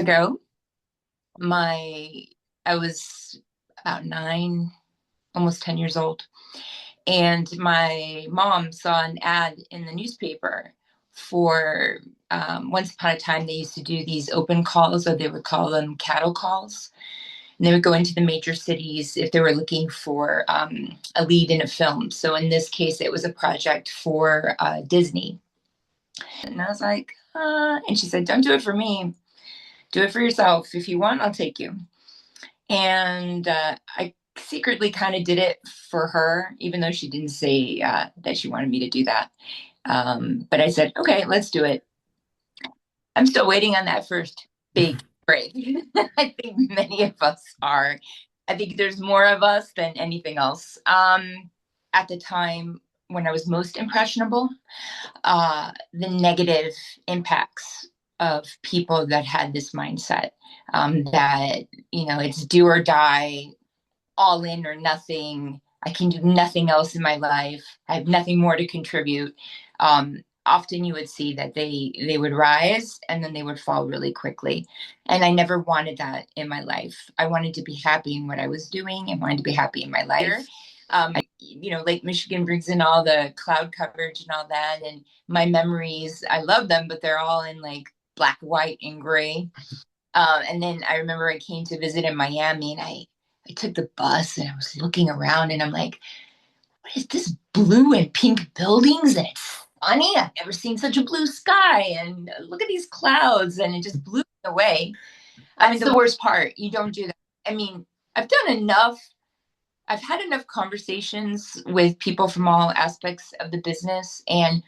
ago, I was about 9, almost 10 years old. And my mom saw an ad in the newspaper for once upon a time, they used to do these open calls, or they would call them cattle calls. And they would go into the major cities if they were looking for a lead in a film. So in this case, it was a project for Disney. And I was like, and she said, don't do it for me. Do it for yourself. If you want, I'll take you. And I secretly kind of did it for her, even though she didn't say that she wanted me to do that. But I said, okay, let's do it. I'm still waiting on that first big break. I think many of us are. I think there's more of us than anything else. At the time when I was most impressionable, the negative impacts of people that had this mindset, that, it's do or die, all in or nothing. I can do nothing else in my life. I have nothing more to contribute. Often you would see that they would rise and then they would fall really quickly. And I never wanted that in my life. I wanted to be happy in what I was doing and wanted to be happy in my life. Lake Michigan brings in all the cloud coverage and all that. And my memories, I love them, but they're all in like black, white, and gray. And then I remember I came to visit in Miami, and I took the bus and I was looking around and I'm like, what is this blue and pink buildings? And it's funny. I've never seen such a blue sky. And look at these clouds. And it just blew me away. I mean, the worst part, you don't do that. I mean, I've done enough. I've had enough conversations with people from all aspects of the business. And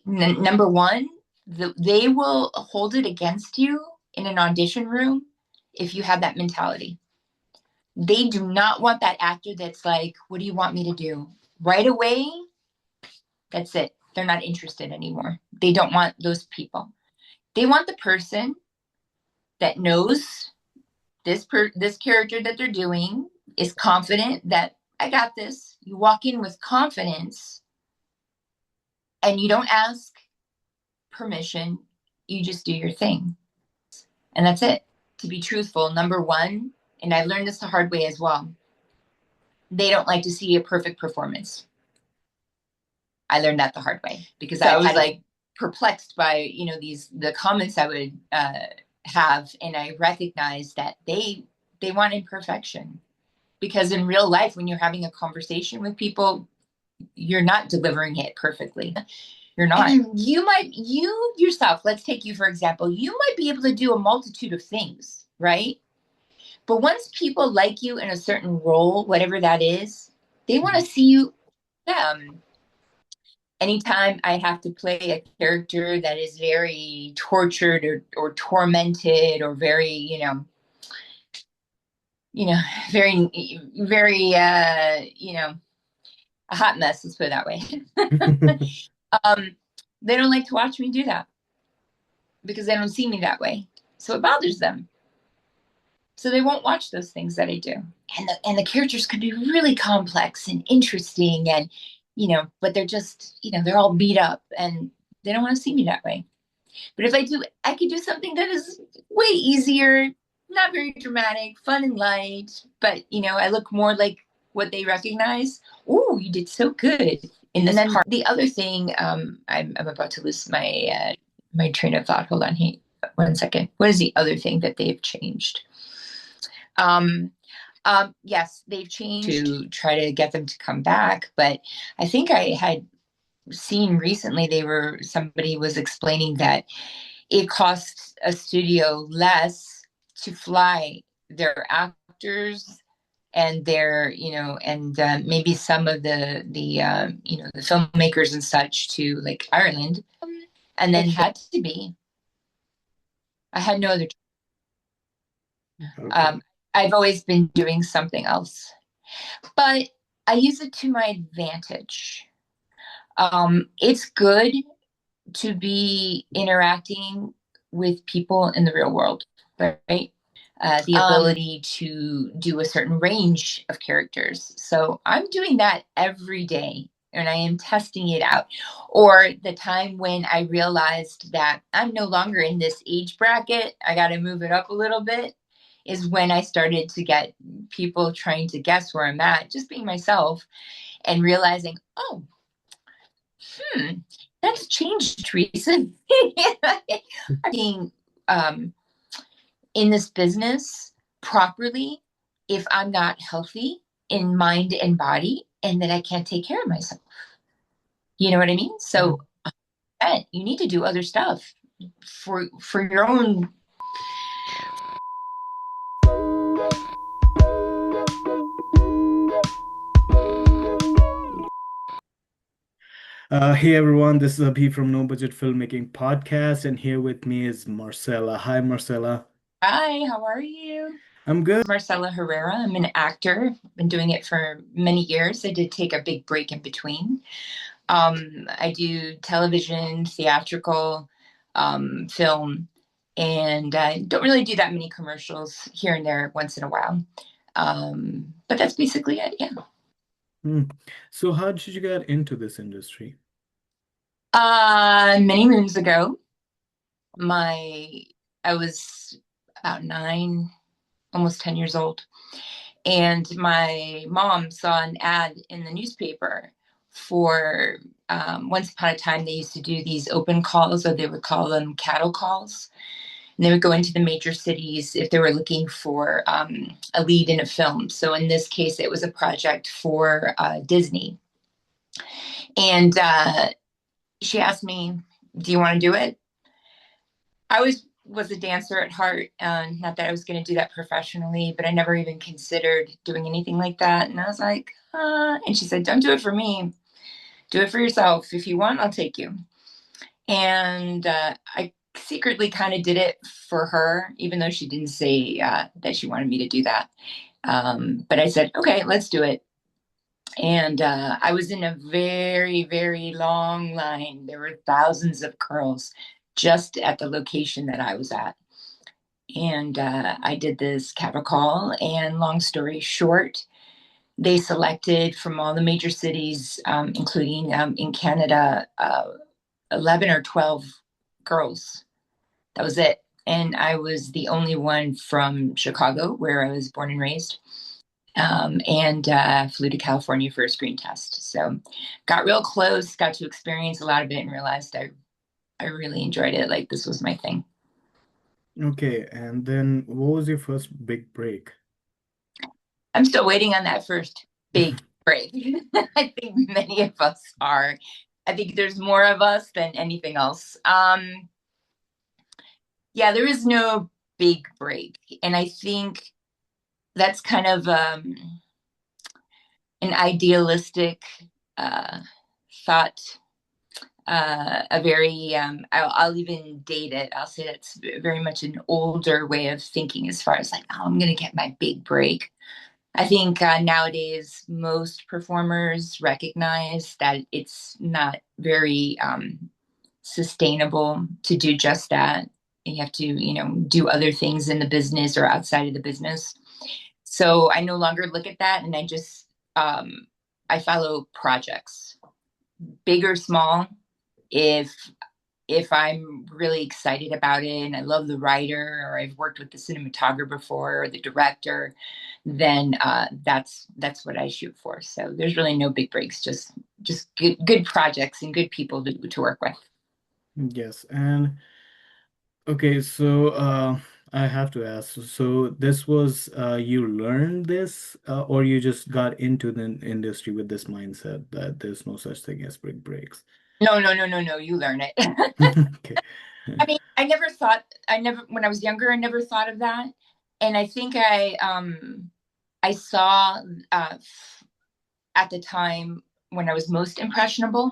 number one, they will hold it against you in an audition room if you have that mentality. They do not want that actor that's like, what do you want me to do? Right away, that's it. They're not interested anymore. They don't want those people. They want the person that knows this character that they're doing, is confident that I got this. You walk in with confidence and you don't ask permission. You just do your thing. And that's it. To be truthful, number one, and I learned this the hard way as well, they don't like to see a perfect performance. I learned that the hard way because I was like perplexed by, the comments I would have. And I recognized that they want imperfection, because in real life, when you're having a conversation with people, you're not delivering it perfectly. You're not. You yourself, let's take you for example, you might be able to do a multitude of things, right? But once people like you in a certain role, whatever that is, they want to see you. Anytime I have to play a character that is very tortured or tormented or very, very, very, a hot mess, let's put it that way. They don't like to watch me do that because they don't see me that way. So it bothers them. So they won't watch those things that I do. And the characters could be really complex and interesting and, but they're just, they're all beat up and they don't want to see me that way. But if I could do something that is way easier, not very dramatic, fun and light, but, I look more like what they recognize. Oh, you did so good in this part. The other thing, I'm about to lose my train of thought. Hold on, 1 second. What is the other thing that they've changed? Yes, they've changed to try to get them to come back. But I think I had seen recently somebody was explaining that it costs a studio less to fly their actors and their, and maybe some of the filmmakers and such to like Ireland. And then had to be. I had no other. Okay. I've always been doing something else, but I use it to my advantage. It's good to be interacting with people in the real world, right? The ability to do a certain range of characters. So I'm doing that every day. and I am testing it out. Or the time when I realized that I'm no longer in this age bracket, I got to move it up a little bit, is when I started to get people trying to guess where I'm at, just being myself and realizing, oh, hmm, that's changed recently. Being in this business properly if I'm not healthy in mind and body and that I can't take care of myself. You know what I mean? So you need to do other stuff for your own. Hey everyone, this is Abhi from No-Budget Filmmaking Podcast, and here with me is Marcela. Hi, Marcela. Hi, how are you? I'm good. Marcela Herrera. I'm an actor. Been doing it for many years. I did take a big break in between. I do television, theatrical, film, and I don't really do that many commercials here and there once in a while. But that's basically it. Yeah. Hmm. So, how did you get into this industry? Many moons ago, my I was about 9, almost 10 years old, and my mom saw an ad in the newspaper for once upon a time they used to do these open calls, or they would call them cattle calls. And they would go into the major cities if they were looking for a lead in a film. So in this case, it was a project for Disney. And she asked me, "Do you want to do it?" I always was a dancer at heart. Not that I was going to do that professionally, but I never even considered doing anything like that. And I was like, and she said, "Don't do it for me. Do it for yourself. If you want, I'll take you." And I secretly kind of did it for her, even though she didn't say that she wanted me to do that. But I said, okay, let's do it. And I was in a very, very long line. There were thousands of girls just at the location that I was at. And I did this cattle call. And long story short, they selected from all the major cities, including in Canada, 11 or 12 girls. That was it. And I was the only one from Chicago, where I was born and raised, and flew to California for a screen test. So got real close, got to experience a lot of it, and realized I really enjoyed it. Like this was my thing. Okay, and then what was your first big break? I'm still waiting on that first big break. I think many of us are. I think there's more of us than anything else. Yeah, there is no big break. And I think that's kind of an idealistic uh, thought. A very, I'll even date it. I'll say that's very much an older way of thinking as far as like, oh, I'm going to get my big break. I think nowadays most performers recognize that it's not very sustainable to do just that. You have to, do other things in the business or outside of the business. So I no longer look at that, and I follow projects, big or small. If if I'm really excited about it and I love the writer, or I've worked with the cinematographer before, or the director, then that's what I shoot for. So there's really no big breaks, just good projects and good people to work with. Yes, and okay, so I have to ask. So this was you learned this, or you just got into the industry with this mindset that there's no such thing as big breaks? No, no, no, no, no. You learn it. Okay. I mean, I never, when I was younger, I never thought of that. And I think I saw uh, at the time when I was most impressionable,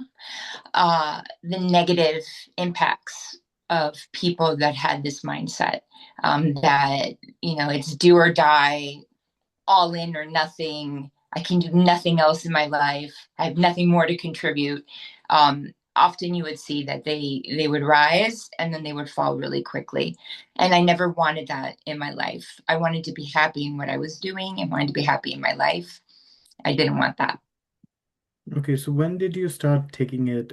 the negative impacts of people that had this mindset, that, it's do or die, all in or nothing. I can do nothing else in my life. I have nothing more to contribute. Often you would see that they would rise and then they would fall really quickly. And I never wanted that in my life. I wanted to be happy in what I was doing and wanted to be happy in my life. I didn't want that. Okay, so when did you start taking it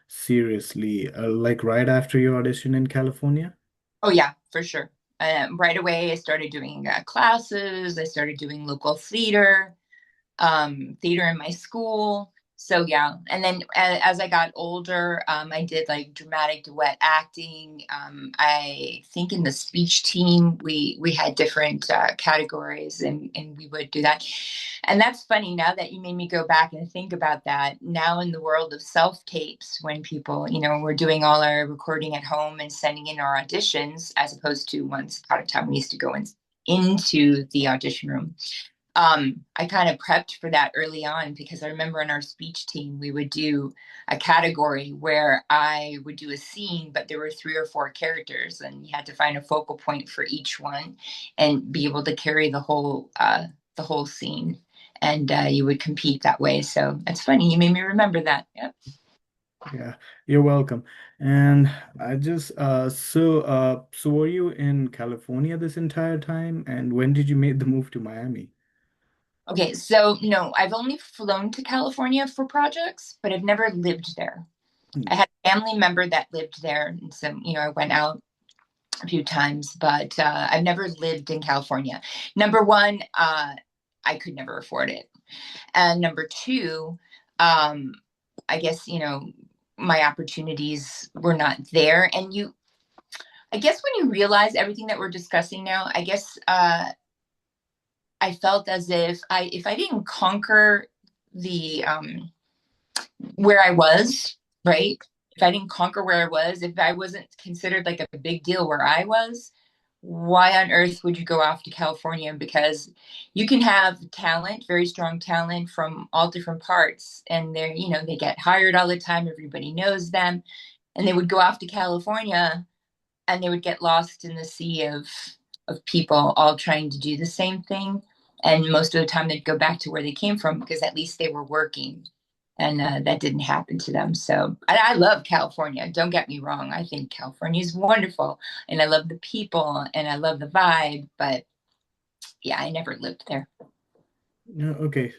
seriously? Like right after your audition in California? Oh yeah, for sure. Right away, I started doing classes. I started doing local theater in my school. So yeah, and then as I got older, I did like dramatic duet acting. I think in the speech team we had different categories, and we would do that. And that's funny now that you made me go back and think about that. Now in the world of self tapes, when people, we're doing all our recording at home and sending in our auditions, as opposed to once upon a time we used to go into the audition room. I kind of prepped for that early on because I remember in our speech team, we would do a category where I would do a scene, but there were 3 or 4 characters, and you had to find a focal point for each one and be able to carry the whole scene. And you would compete that way. So that's funny. You made me remember that. Yep. Yeah, you're welcome. And I just so were you in California this entire time? And when did you make the move to Miami? Okay. So, no, I've only flown to California for projects, but I've never lived there. Hmm. I had a family member that lived there. And so, I went out a few times, but I've never lived in California. Number one, I could never afford it. And number two, um, I guess, my opportunities were not there. And I guess when you realize everything that we're discussing now, I guess I felt as if I didn't conquer the where I was, right? If I didn't conquer where I was, if I wasn't considered like a big deal where I was, why on earth would you go off to California? Because you can have talent, very strong talent from all different parts, and they get hired all the time. Everybody knows them, and they would go off to California and they would get lost in the sea of people all trying to do the same thing. And most of the time, they'd go back to where they came from because at least they were working, and that didn't happen to them. So I love California. Don't get me wrong. I think California is wonderful, and I love the people, and I love the vibe. But yeah, I never lived there. Yeah, okay.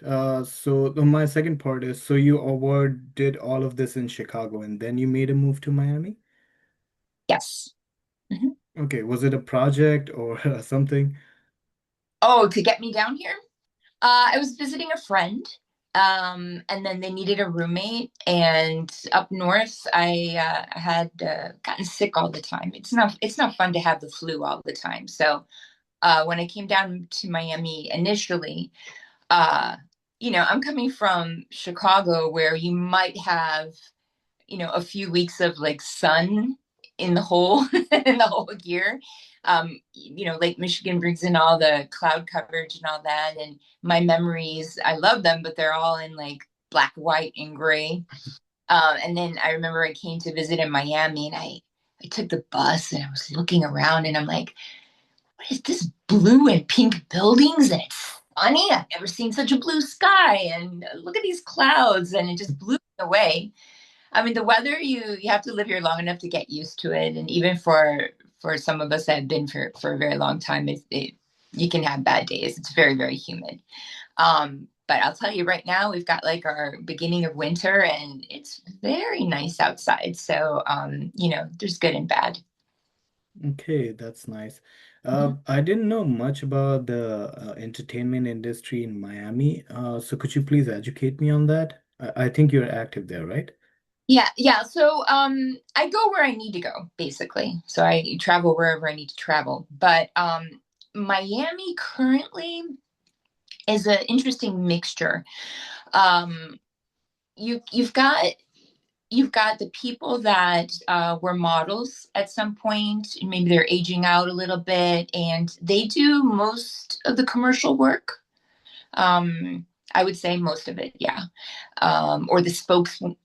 So my second part is so you award did all of this in Chicago and then you made a move to Miami? Yes. Mhm. Okay, was it a project or something? Oh, to get me down here? I was visiting a friend, and then they needed a roommate. And up north, I had gotten sick all the time. It's not fun to have the flu all the time. So when I came down to Miami initially, uh, I'm coming from Chicago, where you might have a few weeks of like sun in the whole in the whole year. Lake Michigan brings in all the cloud coverage and all that, and my memories, I love them, but they're all in like black, white, and gray. And then I remember I came to visit in Miami, and I took the bus and I was looking around, and I'm like, what is this blue and pink buildings? And it's funny. I've never seen such a blue sky, and look at these clouds, and it just blew me away. I mean, the weather, you have to live here long enough to get used to it, and even for some of us that have been for a very long time, you can have bad days. It's very, very humid. But I'll tell you right now, we've got like our beginning of winter, and it's very nice outside. So there's good and bad. Okay, that's nice. Mhm. I didn't know much about the entertainment industry in Miami. So could you please educate me on that? I think you're active there, right? Yeah, yeah. So I go where I need to go, basically. So I travel wherever I need to travel. But Miami currently is an interesting mixture. Um, you've got the people that were models at some point, and maybe they're aging out a little bit, and they do most of the commercial work. I would say most of it, yeah. Or the spokesman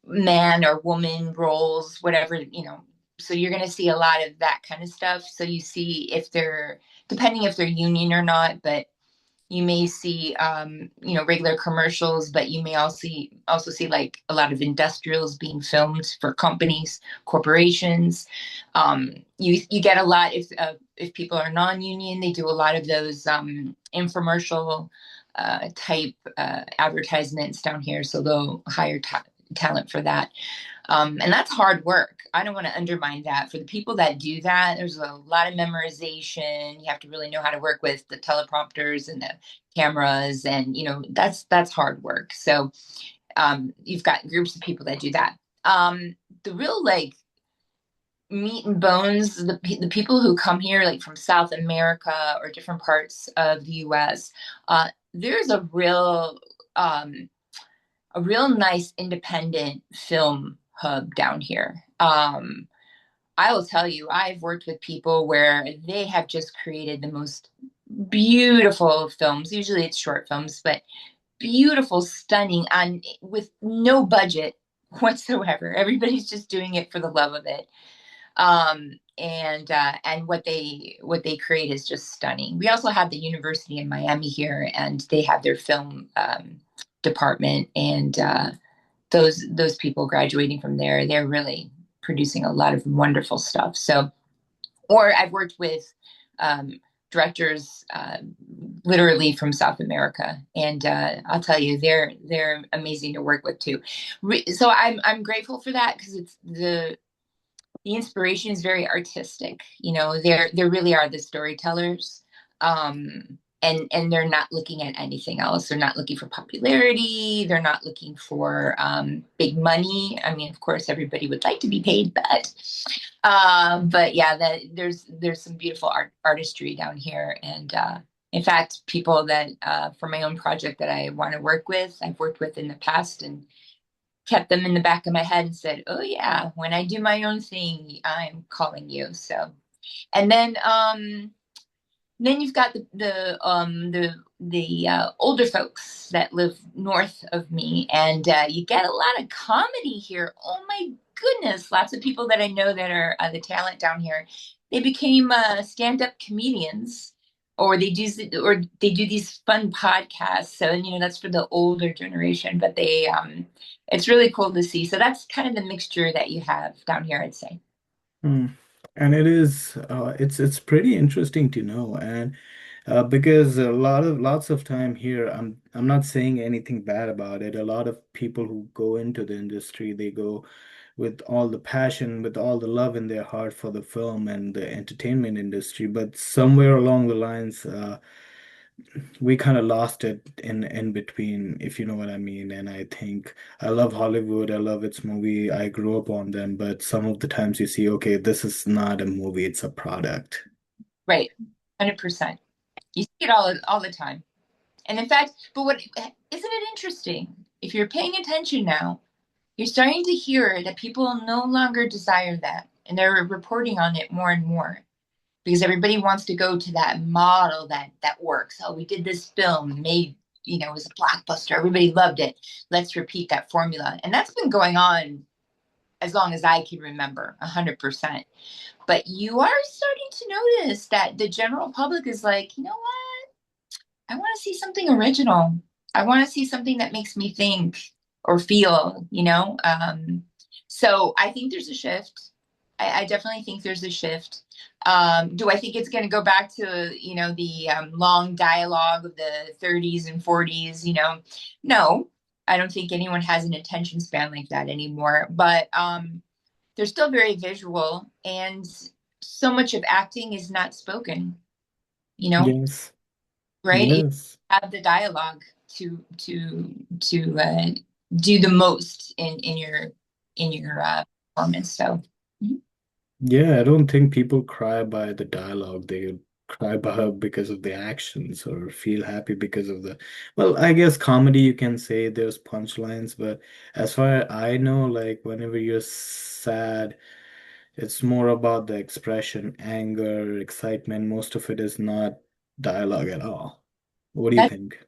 or woman roles, whatever, So you're going to see a lot of that kind of stuff. So you see if depending if they're union or not, but you may see regular commercials, but you may also see like a lot of industrials being filmed for companies, corporations. You get a lot if people are non-union, they do a lot of those infomercial type advertisements down here, so they'll hire talent for that. And that's hard work. I don't want to undermine that. For the people that do that, there's a lot of memorization. You have to really know how to work with the teleprompters and the cameras, and that's hard work. So you've got groups of people that do that. The real like meat and bones, the people who come here like from South America or different parts of the US, there's a real nice independent film hub down here. I will tell you, I've worked with people where they have just created the most beautiful films. Usually it's short films, but beautiful, stunning, on with no budget whatsoever. Everybody's just doing it for the love of it. And what they create is just stunning. We also have the University in Miami here, and they have their film department, and those people graduating from there, they're really producing a lot of wonderful stuff. So, or I've worked with directors literally from South America, and I'll tell you, they're amazing to work with too. So I'm grateful for that, because it's the inspiration is very artistic. There really are the storytellers. And they're not looking at anything else. They're not looking for popularity. They're not looking for big money. I mean, of course, everybody would like to be paid, but yeah, there's some beautiful artistry down here. And in fact, people that for my own project that I want to work with, I've worked with in the past, and kept them in the back of my head and said, "Oh yeah, when I do my own thing, I'm calling you." So, and then you've got the older folks that live north of me, and you get a lot of comedy here. Oh my goodness, lots of people that I know that are the talent down here. They became stand-up comedians, or they do these fun podcasts. So, that's for the older generation, but it's really cool to see. So that's kind of the mixture that you have down here, I'd say. Hmm. And it is it's pretty interesting to know. And because lots of time here, I'm not saying anything bad about it. A lot of people who go into the industry, they go with all the passion, with all the love in their heart for the film and the entertainment industry. But somewhere along the lines, we kind of lost it in between, if you know what I mean. And I think I love Hollywood, I love its movie, I grew up on them, but some of the times you see, okay, this is not a movie, it's a product. Right. 100%. You see it all the time. And in fact, but what isn't it interesting? If you're paying attention now, you're starting to hear that people no longer desire that, and they're reporting on it more and more, because everybody wants to go to that model that works. Oh, we did this film, made, it was a blockbuster. Everybody loved it. Let's repeat that formula. And that's been going on as long as I can remember, 100%. But you are starting to notice that the general public is like, you know what? I want to see something original. I want to see something that makes me think or feel. So I think there's a shift. I definitely think there's a shift. Do I think it's going to go back to, the long dialogue of the 30s and 40s? No, I don't think anyone has an attention span like that anymore. But they're still very visual, and so much of acting is not spoken, you know, Yes, right? You yes. have the dialogue to do the most in your performance. So, mhm. Yeah, I don't think people cry by the dialogue. They cry by because of the actions or feel happy because of the, well, I guess comedy you can say there's punchlines, but as far as I know, like whenever you're sad, it's more about the expression, anger, excitement. Most of it is not dialogue at all. What do you That, think?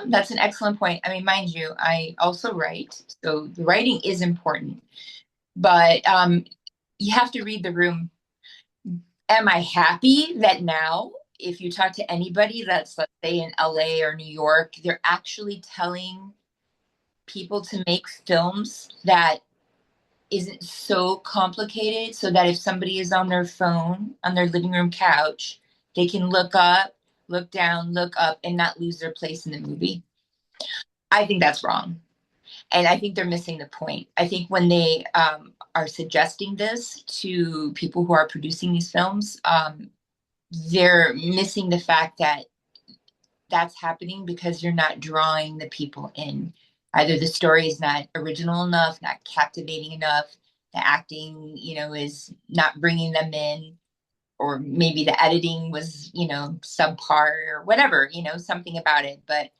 that's an excellent point. I mean, mind you, I also write, so the writing is important, but you have to read the room. Am I happy that now, if you talk to anybody that's, let's say, in LA or New York, they're actually telling people to make films that isn't so complicated, so that if somebody is on their phone on their living room couch, they can look up look down, look up, and not lose their place in the movie. I think that's wrong. And I think they're missing the point. I think when they are suggesting this to people who are producing these films, they're missing the fact that that's happening because you're not drawing the people in. Either the story is not original enough, not captivating enough, the acting, is not bringing them in, or maybe the editing was, subpar or whatever, something about it. But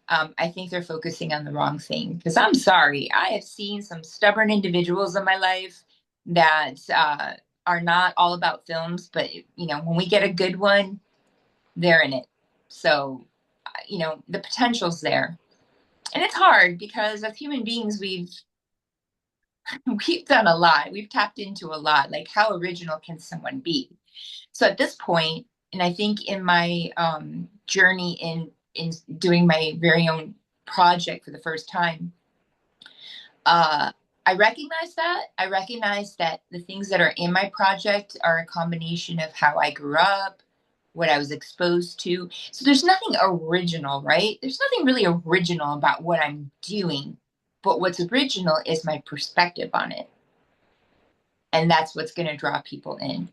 I think they're focusing on the wrong thing. Because I'm sorry, I have seen some stubborn individuals in my life that are not all about films, but when we get a good one, they're in it. So, the potential's there, and it's hard because as human beings, we've done a lot. We've tapped into a lot. Like, how original can someone be? So at this point, and I think in my journey in doing my very own project for the first time, I recognize that. I recognize that the things that are in my project are a combination of how I grew up, what I was exposed to. So there's nothing original, right? There's nothing really original about what I'm doing. But what's original is my perspective on it. And that's what's going to draw people in.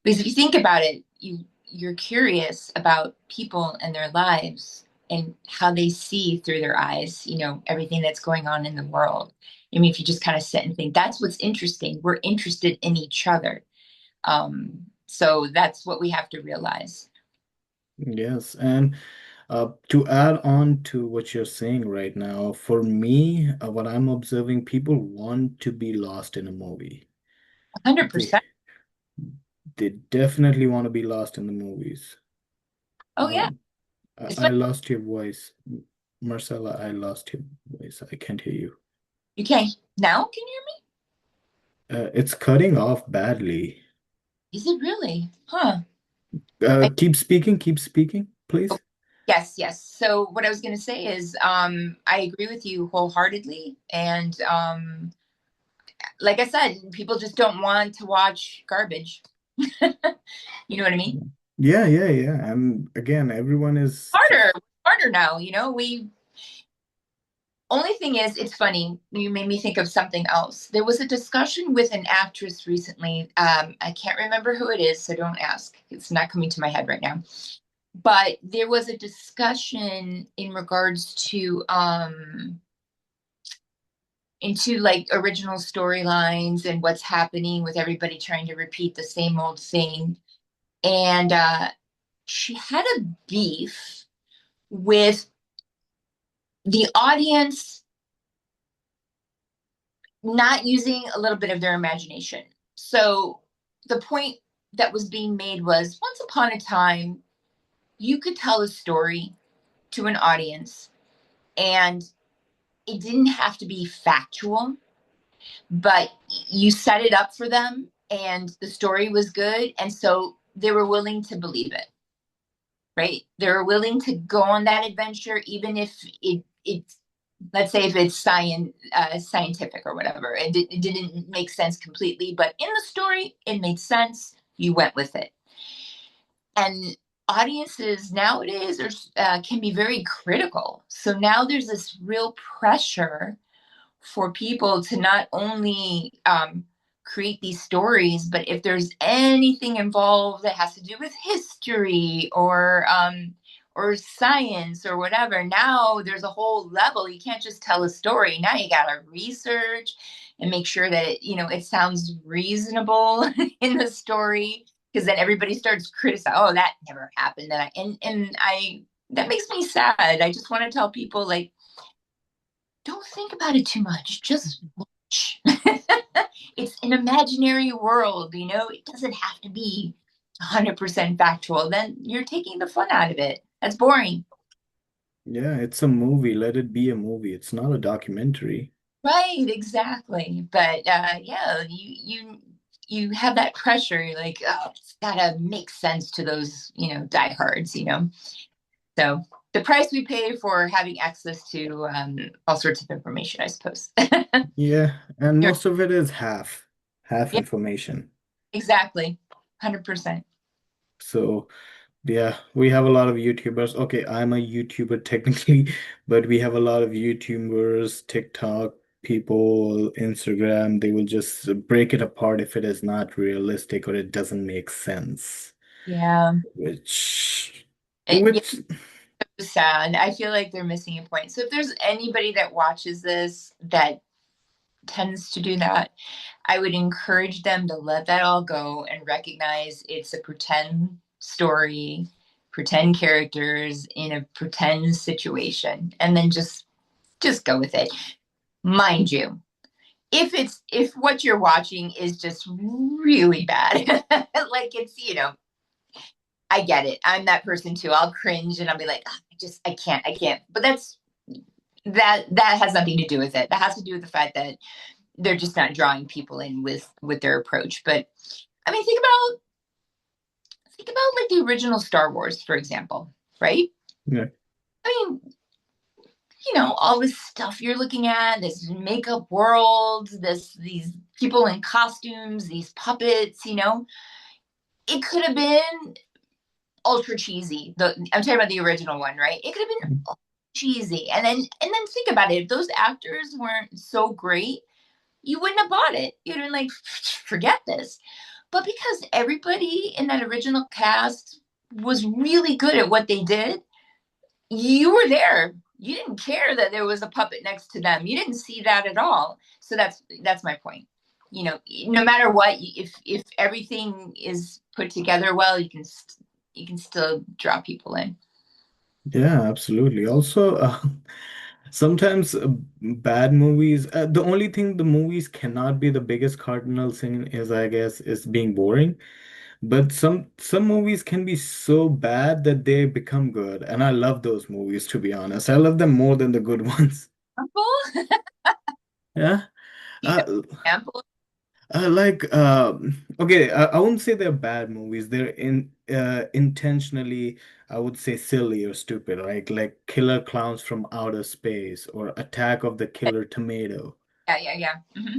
Because if you think about it, you're curious about people and their lives and how they see through their eyes, everything that's going on in the world. I mean, if you just kind of sit and think, that's what's interesting. We're interested in each other. So that's what we have to realize. Yes, and to add on to what you're saying right now, for me, what I'm observing, people want to be lost in a movie. They 100%. they definitely want to be lost in the movies. Oh, yeah. Um, I Especially, lost your voice, Marcela. I lost your voice. I can't hear you. you can't. Now, can you hear It's cutting off badly. me? Is it really? Huh. Keep speaking, please. Yes, yes. So what I was going to say is, I agree with you wholeheartedly. And like I said, people just don't want to watch garbage. You know what I mean? Yeah, yeah, yeah. And again, everyone is Harder, just harder now. We only thing is, it's funny. You made me think of something else. There was a discussion with an actress recently. I can't remember who it is, so don't ask. It's not coming to my head right now. But there was a discussion in regards to into like original storylines and what's happening with everybody trying to repeat the same old thing. And she had a beef with the audience not using a little bit of their imagination. So the point that was being made was once upon a time, you could tell a story to an audience and it didn't have to be factual, but you set it up for them and the story was good. And so they were willing to believe it, right? They're willing to go on that adventure, even if it's, let's say if it's scientific or whatever, it didn't make sense completely, but in the story, it made sense. You went with it. And audiences nowadays can be very critical. So now there's this real pressure for people to not only create these stories, but if there's anything involved that has to do with history or science or whatever, now there's a whole level. You can't just tell a story. Now you got to research and make sure that it sounds reasonable in the story, because then everybody starts criticizing. Oh, that never happened. And I that makes me sad. I just want to tell people, like, don't think about it too much. Just watch. It's an imaginary world, It doesn't have to be 100% factual. Then you're taking the fun out of it. That's boring. yeah, it's a movie. Let it be a movie. It's not a documentary. Right, exactly. But yeah, you have that pressure. You're like, oh, it's gotta make sense to those, diehards. So the price we pay for having access to all sorts of information, I suppose. Yeah, and You're, most of it is half yeah, information. exactly. 100%. So Yeah, we have a lot of YouTubers. Okay, I'm a YouTuber technically, but we have a lot of YouTubers, TikTok people, Instagram. They will just break it apart if it is not realistic or it doesn't make sense. Yeah. Which, Yeah, which, it's sad. I feel like they're missing a point. So if there's anybody that watches this that tends to do that, I would encourage them to let that all go and recognize it's a pretend story, pretend characters in a pretend situation, and then just go with it. Mind you, if what you're watching is just really bad, like it's, I get it. I'm that person too. I'll cringe and I'll be like, "Ah, I can't. But that has nothing to do with it. That has to do with the fact that they're just not drawing people in with their approach. But I mean, think about like the original Star Wars, for example, right? yeah, I mean, all this stuff you're looking at, this makeup world, these people in costumes, these puppets, it could have been ultra cheesy. I'm talking about the original one, right? It could have been cheesy. And then think about it. If those actors weren't so great, you wouldn't have bought it. You'd have been like, forget this. But because everybody in that original cast was really good at what they did, you were there. You didn't care that there was a puppet next to them. You didn't see that at all. So that's my point. No matter what, if everything is put together well, you can still draw people in. yeah, absolutely. Also, sometimes bad movies, the only thing the movies cannot be the biggest cardinal sin is, I guess, is being boring. But some movies can be so bad that they become good, and I love those movies, to be honest. I love them more than the good ones. Example? Yeah. You know, Uh, example. like okay, I wouldn't say they're bad movies. They're intentionally, I would say, silly or stupid, like Killer Clowns from Outer Space or Attack of the Killer Tomato. Yeah, yeah, yeah.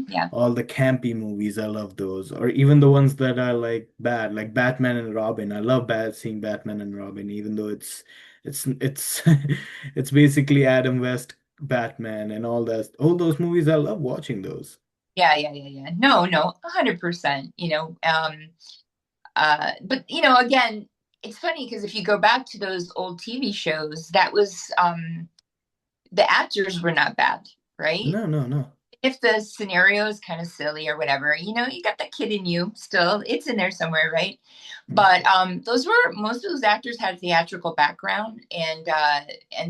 Yeah, All the campy movies, I love those. Or even the ones that are like bad, like Batman and Robin. I love seeing Batman and Robin, even though it's it's basically Adam West Batman and all that. All those movies, I love watching those. yeah, yeah, yeah, yeah. No, no, 100%. But again, it's funny because if you go back to those old TV shows, that was the actors were not bad, right? No, no, no. If the scenario is kind of silly or whatever, you got that kid in you still. It's in there somewhere, right? Mm. But those were most of those actors had a theatrical background, and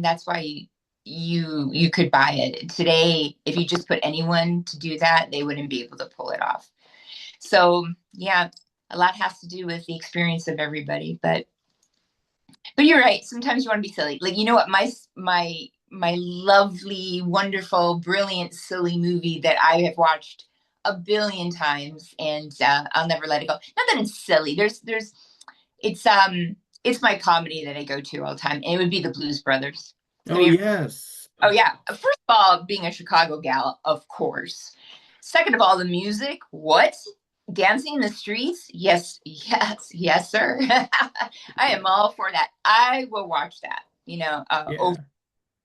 that's why you could buy it. Today, if you just put anyone to do that, they wouldn't be able to pull it off. So yeah, a lot has to do with the experience of everybody. But you're right. Sometimes you want to be silly. Like, you know what? My lovely, wonderful, brilliant, silly movie that I have watched a billion times, and I'll never let it go. Not that it's silly. It's it's my comedy that I go to all the time, and it would be the Blues Brothers. Have Oh you ever? yes. Oh yeah. First of all, being a Chicago gal, of course. Second of all, the music. What? Dancing in the streets? Yes, yes, yes, sir. I am all for that. I will watch that, over.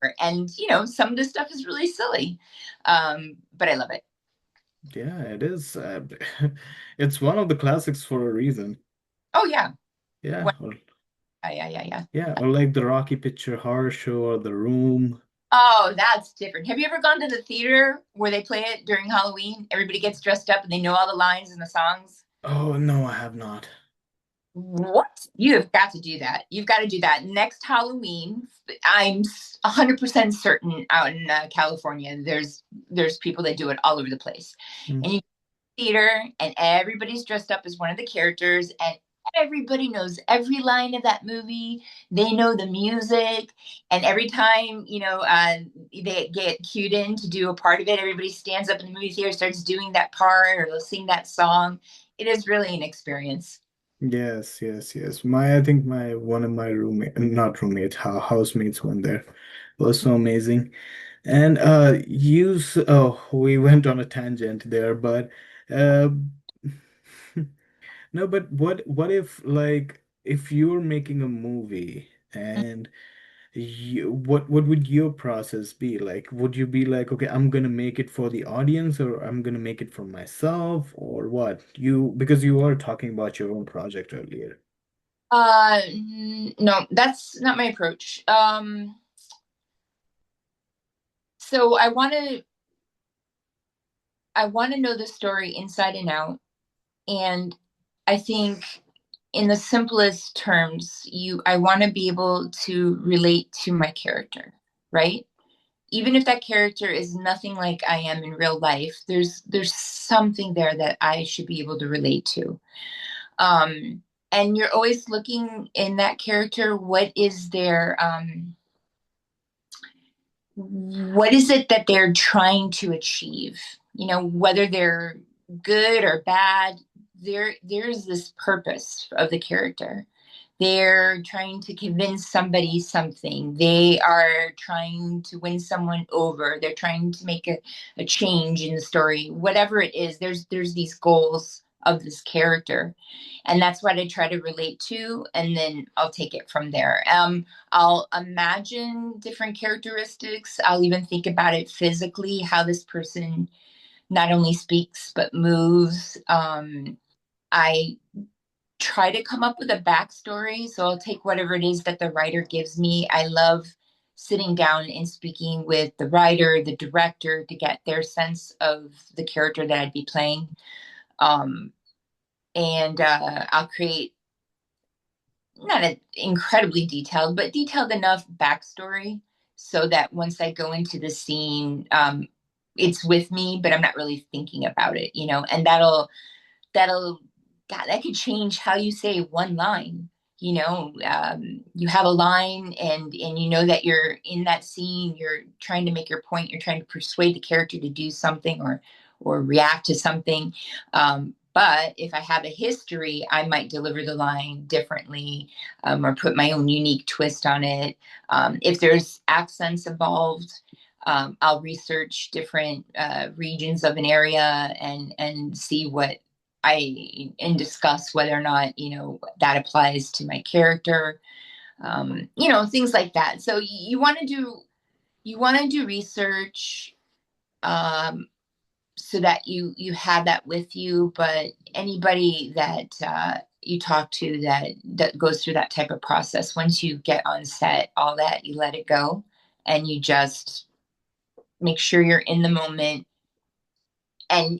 Yeah. And, some of this stuff is really silly. But I love it. Yeah, it is. It's one of the classics for a reason. Oh, yeah. Yeah. What? Yeah, yeah, yeah, yeah. Yeah, or like the Rocky Picture Horror Show or The Room. Oh, that's different. Have you ever gone to the theater where they play it during Halloween? Everybody gets dressed up and they know all the lines and the songs. Oh no, I have not. What? You have got to do that. You've got to do that next Halloween. I'm 100% certain out in California, there's people that do it all over the place. Mm. And you theater and everybody's dressed up as one of the characters, and everybody knows every line of that movie. They know the music, and every time they get cued in to do a part of it, everybody stands up in the movie theater, starts doing that part, or they'll sing that song. It is really an experience. Yes, yes, yes. I think my one of my roommate, not roommates, housemates went there. It was so amazing. And oh, we went on a tangent there, but uh, no, but what if like if you're making a movie and what would your process be like? Would you be like, okay, I'm gonna make it for the audience, or I'm gonna make it for myself, or what? Because you were talking about your own project earlier. No, that's not my approach. So I want to know the story inside and out. And I think in the simplest terms, I want to be able to relate to my character, right? Even if that character is nothing like I am in real life, there's something there that I should be able to relate to. Um, and you're always looking in that character, what is it that they're trying to achieve? You know, whether they're good or bad, there's this purpose of the character. They're trying to convince somebody something. They are trying to win someone over. They're trying to make a change in the story. Whatever it is, there's these goals of this character. And that's what I try to relate to, and then I'll take it from there. I'll imagine different characteristics. I'll even think about it physically, how this person not only speaks but moves. I try to come up with a backstory. So I'll take whatever it is that the writer gives me. I love sitting down and speaking with the writer, the director, to get their sense of the character that I'd be playing. Um, and I'll create not an incredibly detailed, but detailed enough backstory so that once I go into the scene, it's with me, but I'm not really thinking about it, you know, and that'll God, that could change how you say one line. You know, you have a line, and you know that you're in that scene. You're trying to make your point. You're trying to persuade the character to do something or react to something. But if I have a history, I might deliver the line differently, or put my own unique twist on it. If there's accents involved, I'll research different regions of an area and see what and discuss whether or not, you know, that applies to my character. You know, things like that. So you want to do research, so that you have that with you. But anybody that you talk to that goes through that type of process, once you get on set, all that, you let it go, and you just make sure you're in the moment. And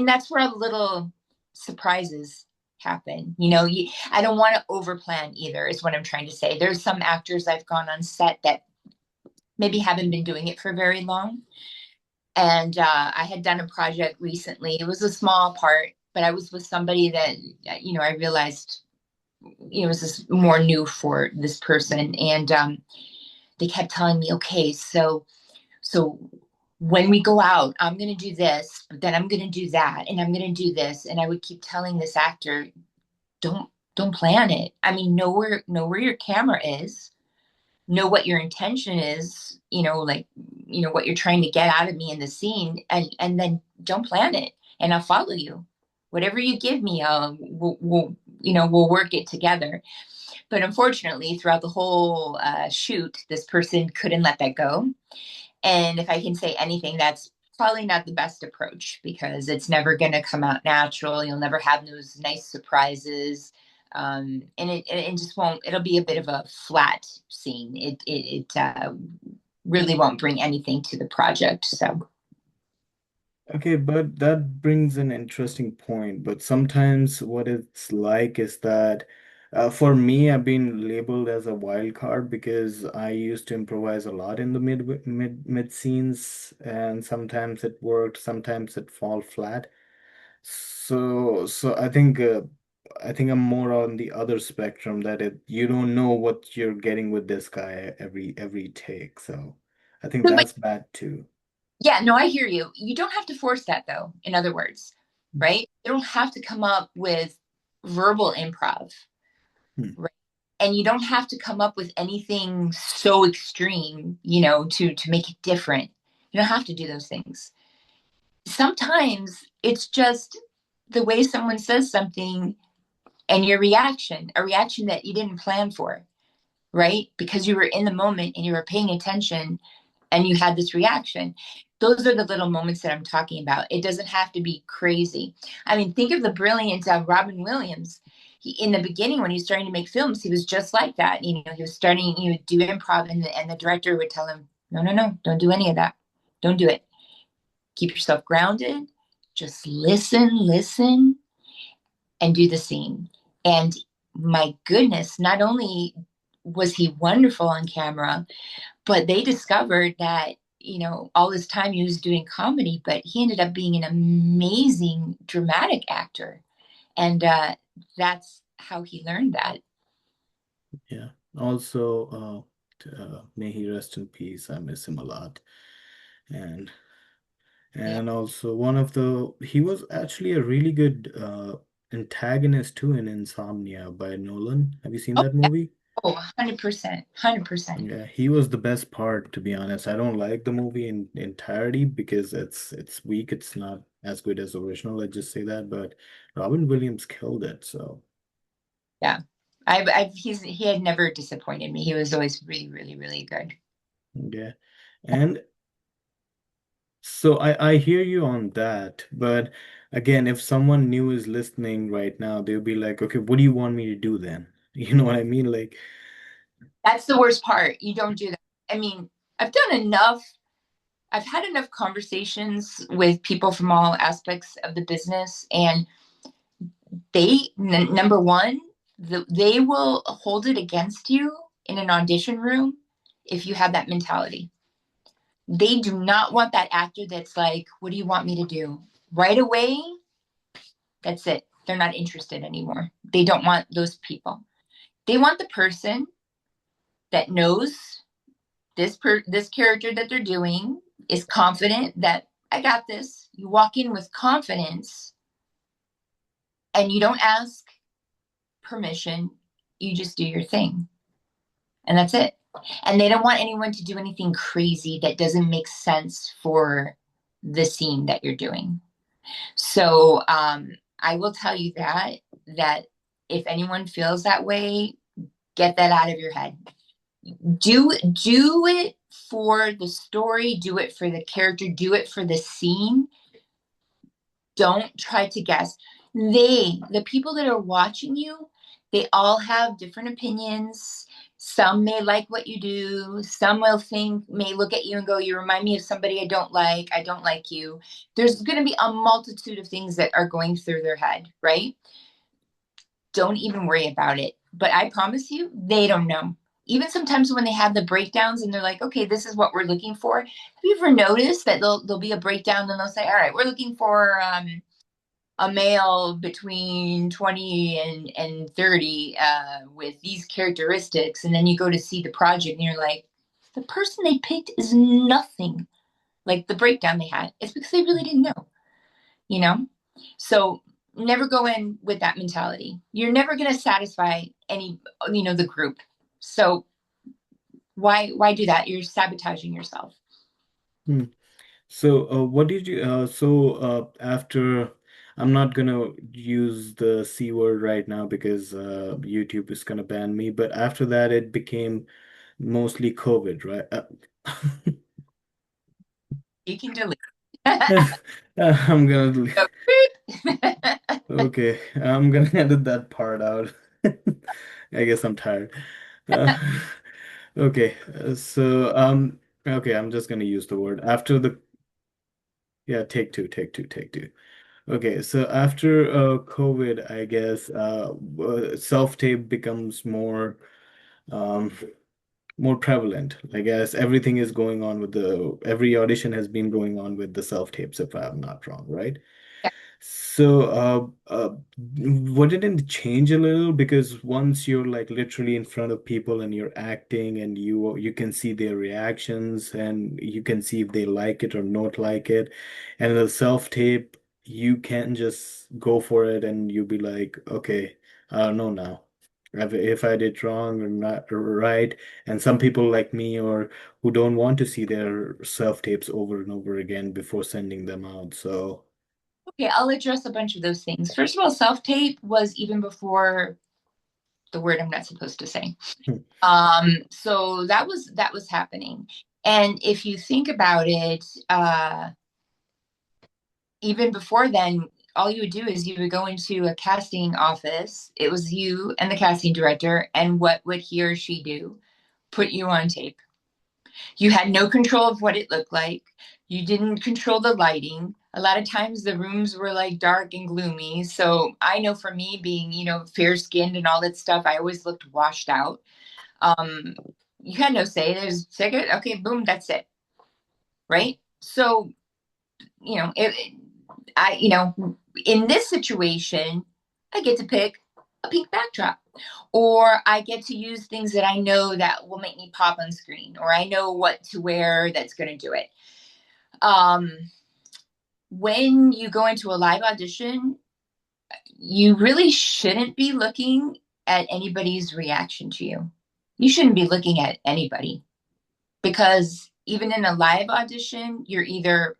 that's where little surprises happen. You know, I don't want to overplan either, is what I'm trying to say. There's some actors I've gone on set that maybe haven't been doing it for very long. And I had done a project recently. It was a small part, but I was with somebody that, you know, I realized, you know, was this more new for this person. And they kept telling me, okay, so when we go out, I'm going to do this, but then I'm going to do that, and I'm going to do this. And I would keep telling this actor, don't don't plan it. I mean, know where your camera is, know what your intention is, you know, like, you know, what you're trying to get out of me in the scene, and then don't plan it, and I'll follow you. Whatever you give me, we'll you know, we'll work it together. But unfortunately, throughout the whole shoot, this person couldn't let that go. And if I can say anything, that's probably not the best approach, because it's never going to come out natural. You'll never have those nice surprises. And it just won't, it'll be a bit of a flat scene. It really won't bring anything to the project. So, Okay, but that brings an interesting point. But sometimes what it's like is that for me, I've been labeled as a wild card because I used to improvise a lot in the mid scenes, and sometimes it worked, sometimes it fall flat. So I think I'm more on the other spectrum that you don't know what you're getting with this guy every take. So I think but that's bad too. yeah, no, I hear you. You don't have to force that, though, in other words, right? You don't have to come up with verbal improv, Hmm. right? And you don't have to come up with anything so extreme, you know, to make it different. You don't have to do those things. Sometimes it's just the way someone says something and your reaction, a reaction that you didn't plan for, right? Because you were in the moment and you were paying attention and you had this reaction. Those are the little moments that I'm talking about. It doesn't have to be crazy. I mean, think of the brilliance of Robin Williams. In the beginning, when he was starting to make films, he was just like that. You know, he was starting, he would do improv, and the director would tell him, no, no, no, don't do any of that. Don't do it. Keep yourself grounded. Just listen, and do the scene. And my goodness, not only was he wonderful on camera, but they discovered that, you know, all this time he was doing comedy, but he ended up being an amazing dramatic actor. And that's how he learned that. Yeah. Also, may he rest in peace. I miss him a lot. And Yeah. and also one of the he was actually a really good antagonist too in Insomnia by Nolan. Have you seen Oh, that yeah. movie? Oh, 100%. 100%. Yeah, he was the best part, to be honest. I don't like the movie in entirety because it's weak. It's not as good as the original. Let's just say that. But Robin Williams killed it. So Yeah. He had never disappointed me. He was always really, really, really good. yeah, and so I hear you on that. But again, if someone new is listening right now, they'll be like, okay, what do you want me to do then? You know what I mean? Like, That's the worst part. You don't do that. I mean, I've done enough. I've had enough conversations with people from all aspects of the business, and number one, they will hold it against you in an audition room if you have that mentality. They do not want that actor that's like, what do you want me to do? Right away, that's it. They're not interested anymore. They don't want those people. They want the person that knows this character that they're doing, is confident that I got this. You walk in with confidence and you don't ask permission. You just do your thing. And that's it. And they don't want anyone to do anything crazy that doesn't make sense for the scene that you're doing. So I will tell you that if anyone feels that way, get that out of your head. Do it for the story, do it for the character, do it for the scene. Don't try to guess. The people that are watching you, they all have different opinions. Some may like what you do. Some may look at you and go, you remind me of somebody I don't like. I don't like you. There's going to be a multitude of things that are going through their head, right? Don't even worry about it. But I promise you, they don't know. Even sometimes when they have the breakdowns and they're like, okay, this is what we're looking for. Have you ever noticed that there'll be a breakdown and they'll say, all right, we're looking for a male between 20 and 30 with these characteristics. And then you go to see the project and you're like, the person they picked is nothing like the breakdown they had. It's because they really didn't know, you know? So never go in with that mentality. You're never going to satisfy any, the group. So why do that? You're sabotaging yourself. hmm. So, what did you, after, I'm not gonna use the C word right now because YouTube is gonna ban me, but after that, it became mostly COVID, right? You can delete. I'm gonna, So, okay, I'm gonna edit that part out. I guess I'm tired. Uh, okay, okay, I'm just gonna use the word after the, yeah, take two. Okay, so after COVID, I guess self-tape becomes um, more prevalent. I guess everything is going on with every audition has been going on with the self-tapes, if I'm not wrong, right? yeah. So, wouldn't it change a little? Because once you're like literally in front of people and you're acting and you can see their reactions and you can see if they like it or not like it. And the self-tape, you can just go for it and you be like, okay, I don't know now. If I did wrong or not right. And some people like me or who don't want to see their self-tapes over and over again before sending them out. So. Okay, I'll address a bunch of those things. First of all, self-tape was even before the word I'm not supposed to say. Hmm. So that was happening. And if you think about it, even before then, all you would do is you would go into a casting office. It was you and the casting director, and what would he or she do? Put you on tape. You had no control of what it looked like. You didn't control the lighting. A lot of times the rooms were like dark and gloomy. So I know for me being, fair skinned and all that stuff, I always looked washed out. Um, you had no say. There's ticket. Okay, boom, that's it. Right. So, in this situation, I get to pick a pink backdrop, or I get to use things that I know that will make me pop on screen, or I know what to wear that's going to do it. Um, when you go into a live audition, you really shouldn't be looking at anybody's reaction to you. You shouldn't be looking at anybody because even in a live audition, you're either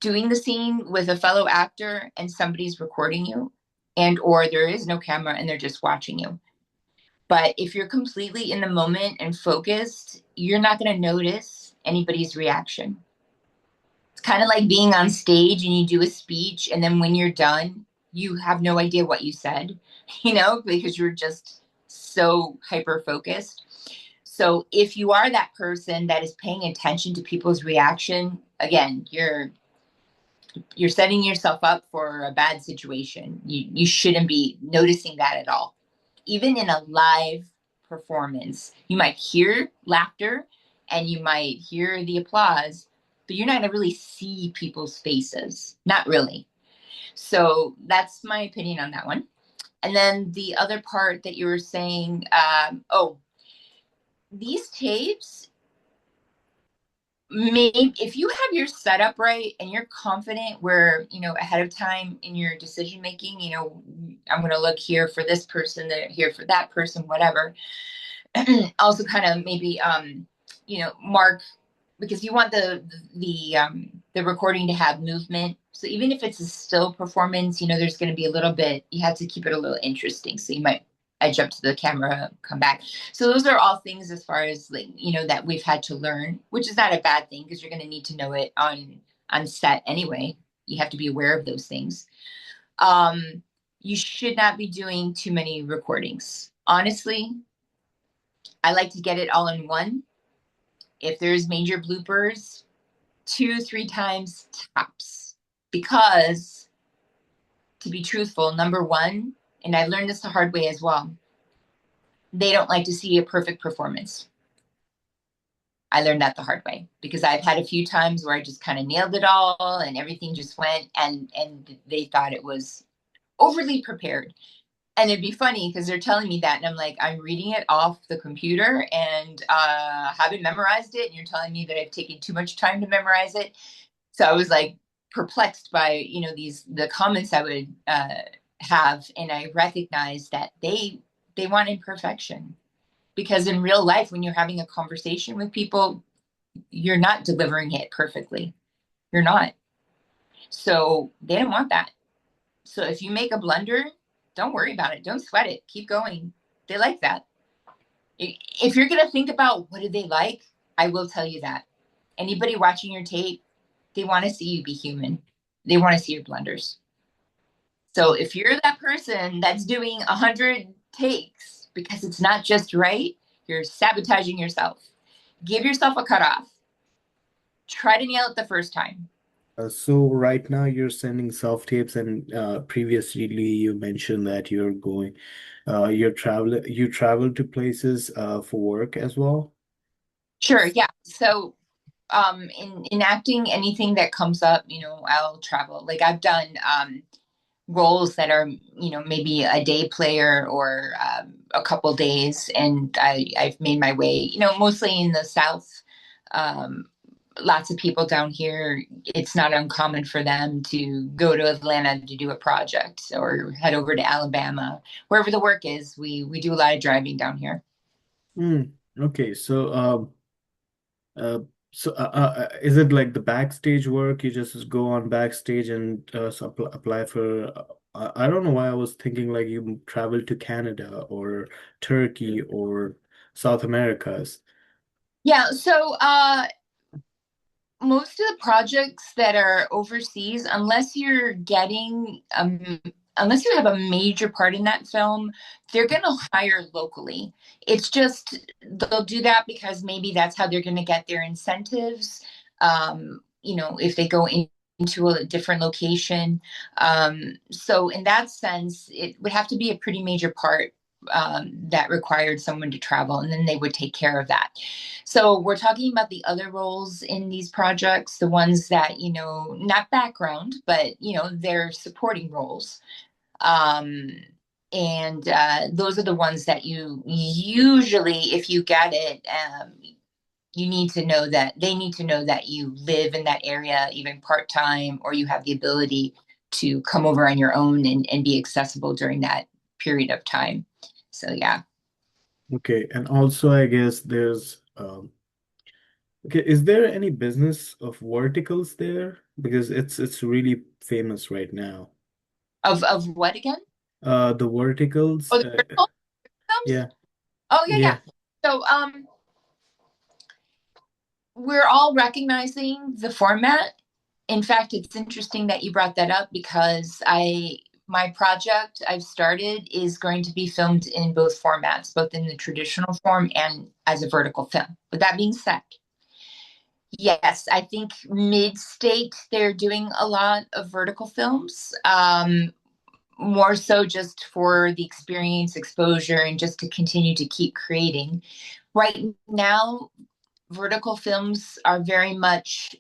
doing the scene with a fellow actor and somebody's recording you, and or there is no camera and they're just watching you. But if you're completely in the moment and focused, you're not going to notice anybody's reaction. It's kind of like being on stage and you do a speech, and then when you're done, you have no idea what you said, because you're just so hyper focused. So if you are that person that is paying attention to people's reaction, again, you're setting yourself up for a bad situation. You shouldn't be noticing that at all. Even in a live performance, you might hear laughter and you might hear the applause, but you're not going to really see people's faces. Not really. So that's my opinion on that one. And then the other part that you were saying, these tapes, maybe if you have your setup right and you're confident where ahead of time in your decision making, I'm going to look here for this person, here for that person, whatever. Also kind of maybe mark, because you want the recording to have movement. So even if it's a still performance, there's going to be a little bit, you have to keep it a little interesting. So you might edge up to the camera, come back. So those are all things as far as that we've had to learn, which is not a bad thing because you're going to need to know it on set anyway. You have to be aware of those things. You should not be doing too many recordings. Honestly, I like to get it all in one. If there's major bloopers, 2-3 times tops. Because to be truthful, number one, and I learned this the hard way as well, they don't like to see a perfect performance. I learned that the hard way because I've had a few times where I just kind of nailed it all and everything just went, and they thought it was overly prepared. And it'd be funny because they're telling me that, and I'm like, I'm reading it off the computer and haven't memorized it, and you're telling me that I've taken too much time to memorize it. So I was like perplexed by the comments I would have, and I recognized that they want imperfection because in real life, when you're having a conversation with people, you're not delivering it perfectly. You're not. So they don't want that. So if you make a blunder, don't worry about it. Don't sweat it. Keep going. They like that. If you're going to think about what do they like, I will tell you that. Anybody watching your tape, they want to see you be human. They want to see your blunders. So if you're that person that's doing 100 takes because it's not just right, you're sabotaging yourself. Give yourself a cutoff. Try to nail it the first time. So right now you're sending self-tapes, and previously you mentioned that you travel to places for work as well. Sure, yeah. So in acting, anything that comes up, I'll travel. Like I've done roles that are, maybe a day player or a couple days, and I've made my way, mostly in the South. Um, Lots of people down here, it's not uncommon for them to go to Atlanta to do a project or head over to Alabama, wherever the work is. We do a lot of driving down here. Hmm. Okay, so So, is it like the backstage work? You just go on backstage and apply for. I don't know why I was thinking like you travel to Canada or Turkey or South Americas. Yeah, so most of the projects that are overseas, unless you have a major part in that film, they're going to hire locally. It's just they'll do that because maybe that's how they're going to get their incentives. If they go into a different location. So in that sense, it would have to be a pretty major part that required someone to travel, and then they would take care of that. So we're talking about the other roles in these projects, the ones that, not background, but, they're supporting roles. Um, and those are the ones that you usually, if you get it, you need to know that they need to know that you live in that area, even part time, or you have the ability to come over on your own and be accessible during that period of time. So, yeah. Okay, and also I guess there's okay, is there any business of verticals there? Because it's really famous right now. Of what again? The verticals, Oh, the vertical films? yeah, Oh, yeah, yeah, yeah. So, we're all recognizing the format. In fact, it's interesting that you brought that up because my project I've started is going to be filmed in both formats, both in the traditional form and as a vertical film. With that being said, yes, I think mid-state they're doing a lot of vertical films. More so just for the experience, exposure, and just to continue to keep creating. Right now, vertical films are very much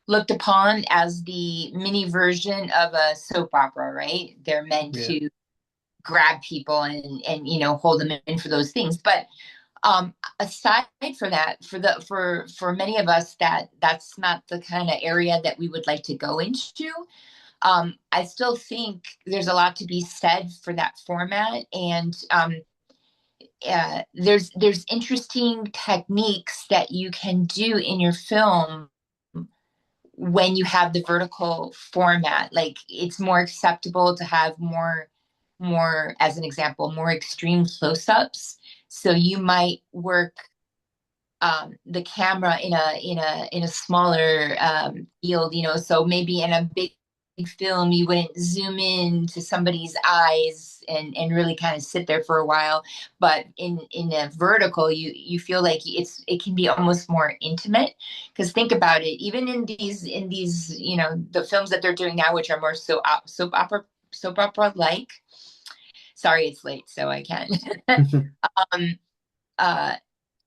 looked upon as the mini version of a soap opera, right? They're meant yeah. to grab people and hold them in for those things. But aside for that, for many of us that's not the kind of area that we would like to go into. I still think there's a lot to be said for that format, and there's interesting techniques that you can do in your film when you have the vertical format. Like it's more acceptable to have more as an example, more extreme close-ups. So you might work the camera in a smaller field, so maybe in a big film you wouldn't zoom in to somebody's eyes and really kind of sit there for a while, but in a vertical you feel like it can be almost more intimate. Because think about it, even in these the films that they're doing now, which are more soap opera like. Sorry, it's late, so I can. um uh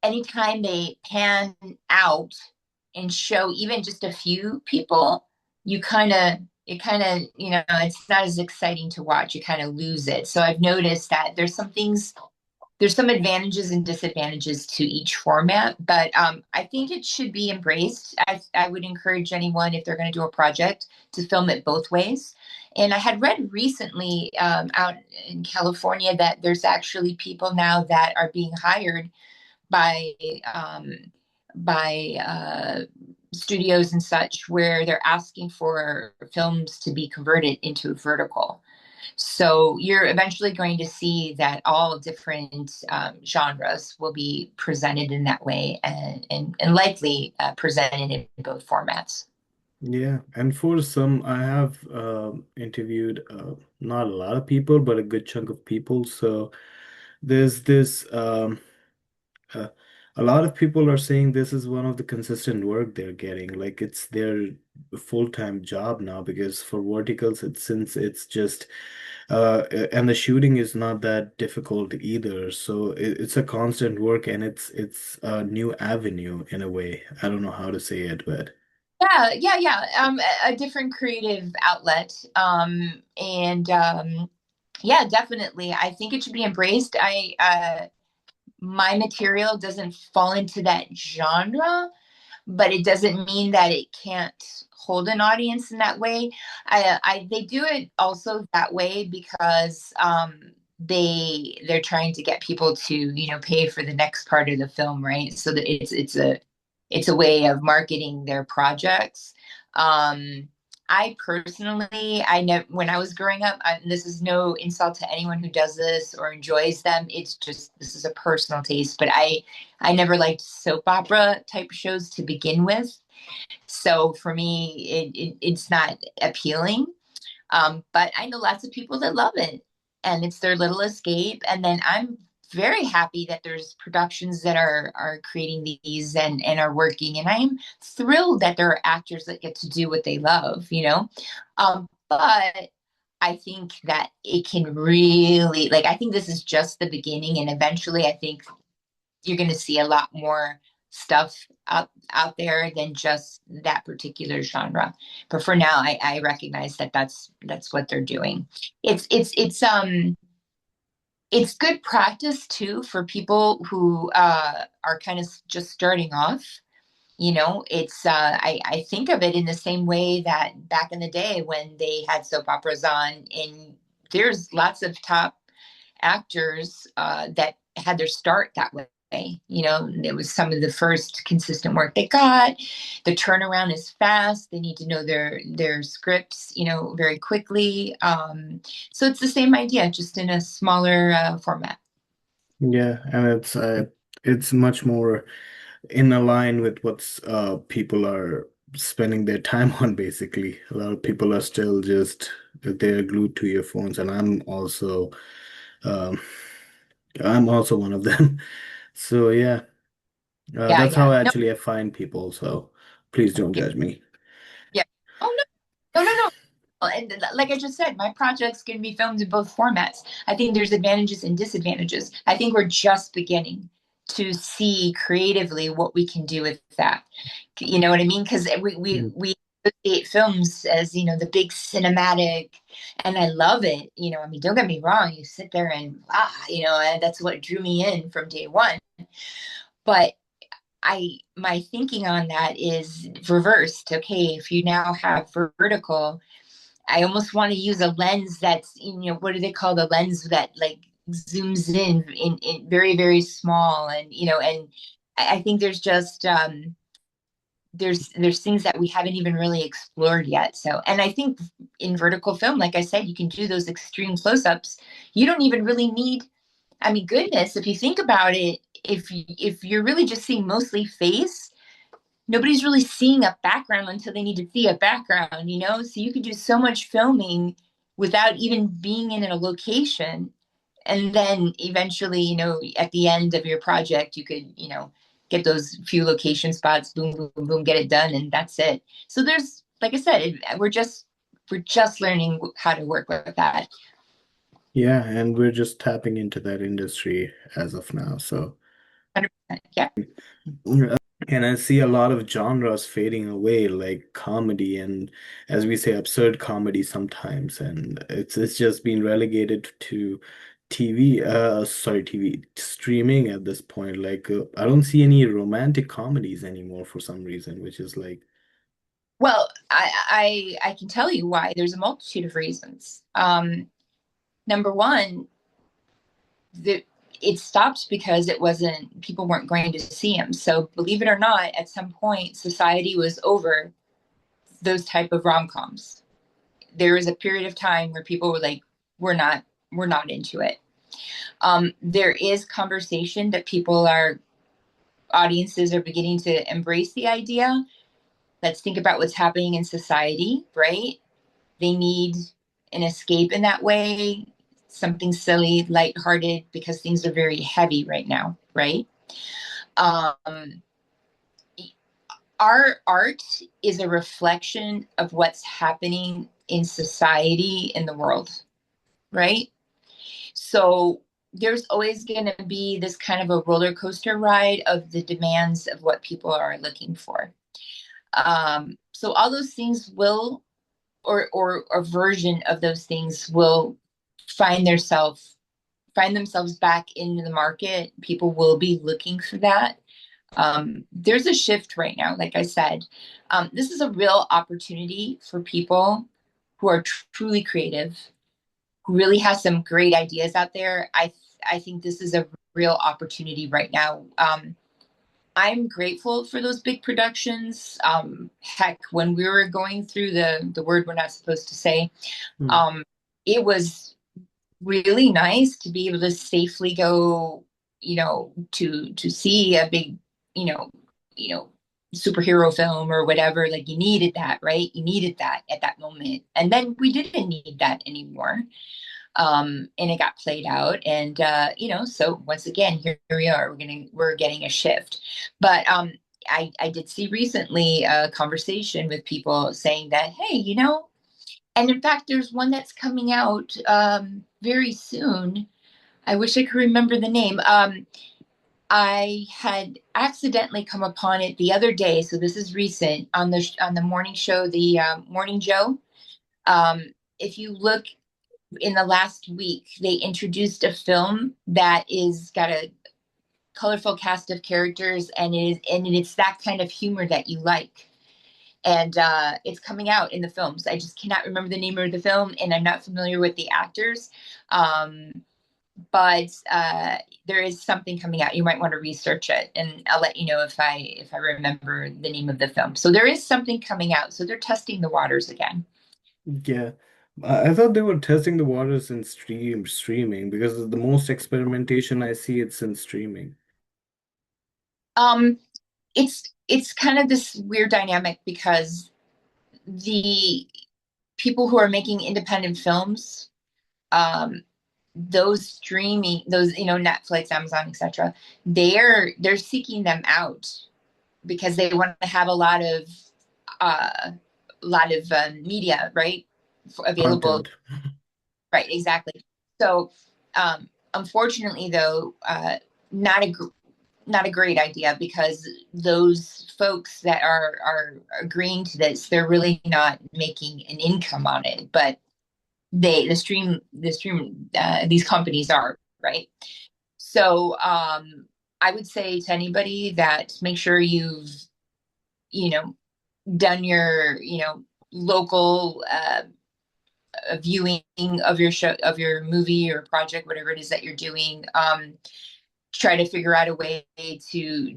Anytime they pan out and show even just a few people, it's not as exciting to watch. You kind of lose it. So I've noticed that there's some advantages and disadvantages to each format, but I think it should be embraced. I would encourage anyone, if they're going to do a project, to film it both ways. And I had read recently out in California that there's actually people now that are being hired by um, by studios and such, where they're asking for films to be converted into vertical. So you're eventually going to see that all different genres will be presented in that way, and likely presented in both formats. Yeah, and for some, I have interviewed not a lot of people, but a good chunk of people. So there's this uh, a lot of people are saying this is one of the consistent work they're getting. Like it's their full-time job now because for verticals, it's since it's just and the shooting is not that difficult either. So it's a constant work and it's a new avenue in a way. I don't know how to say it, but. Yeah, yeah, yeah. A different creative outlet. And yeah, definitely. I think it should be embraced. My material doesn't fall into that genre, but it doesn't mean that it can't hold an audience in that way. They do it also that way because they're trying to get people to pay for the next part of the film, right? So that it's a it's a way of marketing their projects. Um, I personally, I never, when I was growing up, this is no insult to anyone who does this or enjoys them. It's just, this is a personal taste, but I never liked soap opera type shows to begin with. So for me, it's not appealing. But I know lots of people that love it, and it's their little escape. And then I'm very happy that there's productions that are creating these and are working. And I'm thrilled that there are actors that get to do what they love, you know. But I think that it can really, like, I think this is just the beginning, and eventually, I think you're going to see a lot more stuff out there than just that particular genre. But for now, I recognize that that's what they're doing. It's good practice too for people who are kind of just starting off. You know, it's I think of it in the same way that back in the day when they had soap operas on, and there's lots of top actors that had their start that way. You know, it was some of the first consistent work they got. The turnaround is fast. They need to know their scripts, you know, very quickly. So it's the same idea, just in a smaller format. Yeah, and it's much more in line with what's people are spending their time on basically. A lot of people are still just they're glued to your phones, and um I'm also one of them. So yeah, Yeah, that's how yeah. No, actually I find people. So please don't yeah, judge me. yeah. Oh no, no, no, no. And like I just said, my projects can be filmed in both formats. I think there's advantages and disadvantages. I think we're just beginning to see creatively what we can do with that. You know what I mean? Because Mm. we associate films as, you know, the big cinematic, and I love it. You know, I mean, don't get me wrong. You sit there and you know, and that's what drew me in from day one. But my thinking on that is reversed. Okay, if you now have vertical, I almost want to use a lens that's, you know, what do they call the lens that like zooms in very, very small. And, you know, and I think there's just, there's things that we haven't even really explored yet. So, and I think in vertical film, like I said, you can do those extreme close-ups. You don't even really need, I mean, goodness, if you think about it, if you're really just seeing mostly face, nobody's really seeing a background until they need to see a background, you know? So you could do so much filming without even being in a location. And then eventually, you know, at the end of your project, you could, you know, get those few location spots, boom, boom, boom, boom, get it done, and that's it. So there's, like I said, we're just learning how to work with that. Yeah, and we're just tapping into that industry as of now. So 100%. Yeah. yeah. And I see a lot of genres fading away, like comedy and, as we say, absurd comedy sometimes, and it's just been relegated to TV, sorry, TV streaming at this point. Like I don't see any romantic comedies anymore for some reason, which is like, Well, I can tell you why. There's a multitude of reasons. Number one, the it stopped because it wasn't people weren't going to see him. So believe it or not, at some point society was over those type of rom-coms. There was a period of time where people were like, we're not we're not into it. There is conversation that people are audiences are beginning to embrace the idea. Let's think about what's happening in society, right? They need an escape in that way, something silly, lighthearted, because things are very heavy right now, right? Um, our art is a reflection of what's happening in society in the world, right? So there's always going to be this kind of a roller coaster ride of the demands of what people are looking for. So all those things will, or a version of those things will find themselves back into the market. People will be looking for that. There's a shift right now, like I said. This is a real opportunity for people who are truly creative, who really has some great ideas out there. I think this is a real opportunity right now. I'm grateful for those big productions. Heck, when we were going through the word we're not supposed to say, Hmm. um, it was really nice to be able to safely go, to see a big, you know, you know, superhero film or whatever. Like you needed that, right? You needed that at that moment, and then we didn't need that anymore. And it got played out, and so once again, here we are. We're getting a shift, but I did see recently a conversation with people saying that, hey, and in fact, there's one that's coming out very soon. I wish I could remember the name. I had accidentally come upon it the other day, so this is recent on the morning show, the Morning Joe. If you look in the last week, they introduced a film that is got a colorful cast of characters and it's that kind of humor that you like. And it's coming out in the films. I just cannot remember the name of the film, and I'm not familiar with the actors. Um, but there is something coming out. You might want to research it, and I'll let you know if I remember the name of the film. So there is something coming out. So they're testing the waters again. Yeah. I thought they were testing the waters in streaming because the most experimentation I see it's in streaming. Um, it's kind of this weird dynamic because the people who are making independent films, um, those Netflix, Amazon, etc., they're seeking them out because they want to have uh, media, right, available. Content. Right, exactly. So, unfortunately, though, not a not a great idea because those folks that are agreeing to this, they're really not making an income on it, but these companies are, right. So I would say to anybody that make sure you've you know done your local viewing of your show, of your movie or project, whatever it is that you're doing. Try to figure out a way to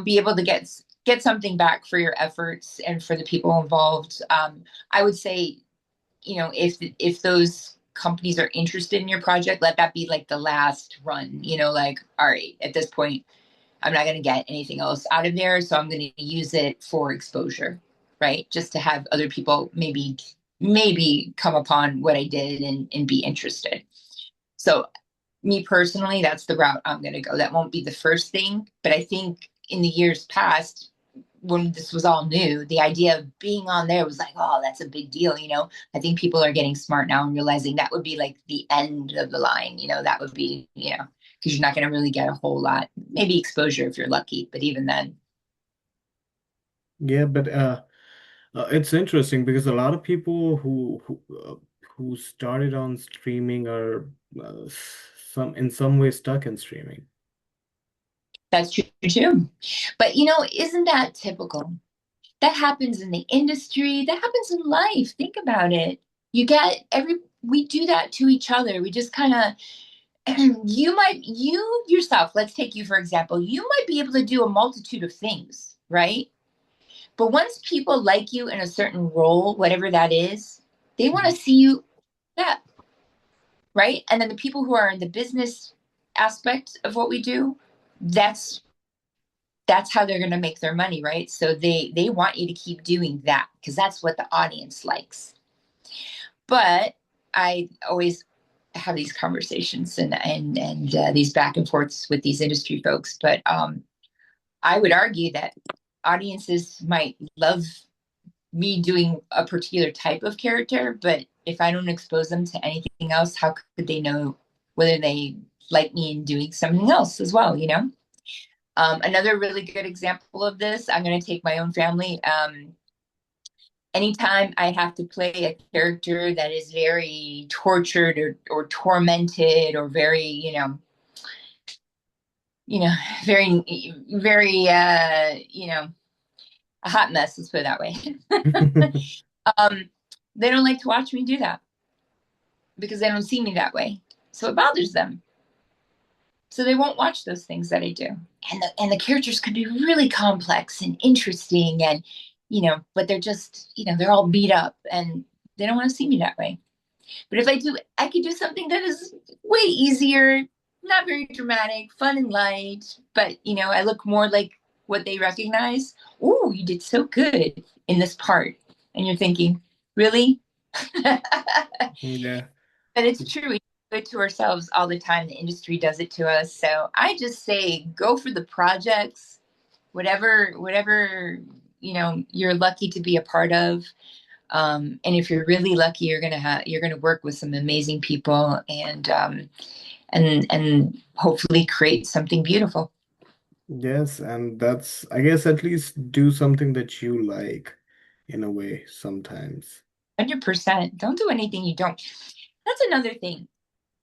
be able to get something back for your efforts and for the people involved. I would say, if those companies are interested in your project, let that be like the last run. Like, all right, at this point, I'm not going to get anything else out of there, so I'm going to use it for exposure, right? Just to have other people maybe come upon what I did and be interested. So me personally, that's the route I'm going to go. That won't be the first thing, but I think in the years past, when this was all new, the idea of being on there was like, oh, that's a big deal. I think people are getting smart now and realizing that would be like the end of the line. That would be, because you're not going to really get a whole lot, maybe exposure if you're lucky, but even then. Yeah, but it's interesting because a lot of people who started on streaming are some in some way stuck in streaming. That's true too. But isn't that typical? That happens in the industry, that happens in life. Think about it. We do that to each other. We just kind of, you yourself, let's take you for example, you might be able to do a multitude of things, right? But once people like you in a certain role, whatever that is, they want to Mhm. see you, that, right? And then the people who are in the business aspect of what we do, that's that's how they're going to make their money, right? So they want you to keep doing that because that's what the audience likes. But I always have these conversations and these back and forths with these industry folks. But I would argue that audiences might love me doing a particular type of character, but if I don't expose them to anything else, how could they know whether they like me in doing something else as well? Another really good example of this, I'm going to take my own family. Anytime I have to play a character that is very tortured or tormented or very, you know, very, very, a hot mess, let's put it that way. um, they don't like to watch me do that because they don't see me that way. So it bothers them. So they won't watch those things that I do. and the characters could be really complex and interesting, and but they're just they're all beat up, and they don't want to see me that way. But if I could do something that is way easier, not very dramatic, fun and light, but I look more like what they recognize. Oh, you did so good in this part. And you're thinking, really? But Yeah. it's true. We do it to ourselves all the time. The industry does it to us. So I just say go for the projects, whatever you're lucky to be a part of. And if you're really lucky, you're gonna work with some amazing people, and hopefully create something beautiful. Yes, and that's, I guess, at least do something that you like in a way sometimes. 100%. Don't do anything you don't. That's another thing.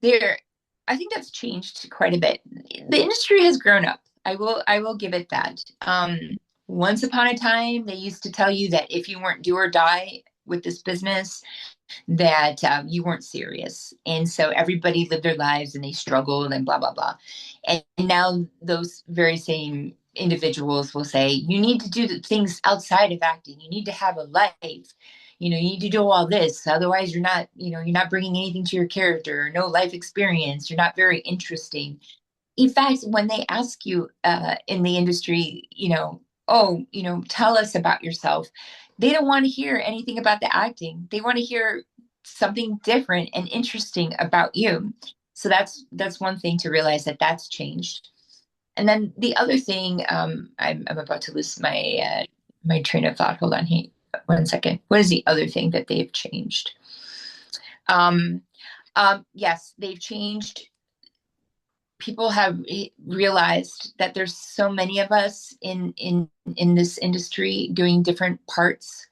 There, I think that's changed quite a bit. The industry has grown up. I will give it that. Once upon a time, they used to tell you that if you weren't do or die with this business, that you weren't serious. And so everybody lived their lives and they struggled and blah, blah, blah. And now those very same individuals will say, you need to do the things outside of acting. You need to have a life. You need to do all this. Otherwise, you're not bringing anything to your character, no life experience. You're not very interesting. In fact, when they ask you in the industry, oh, tell us about yourself, they don't want to hear anything about the acting. They want to hear something different and interesting about you. So that's one thing to realize that's changed. And then the other thing, I'm about to lose my train of thought. Hold on, hey, 1 second. What is the other thing that they've changed? Um, yes, they've changed. People have realized that there's so many of us in this industry doing different parts.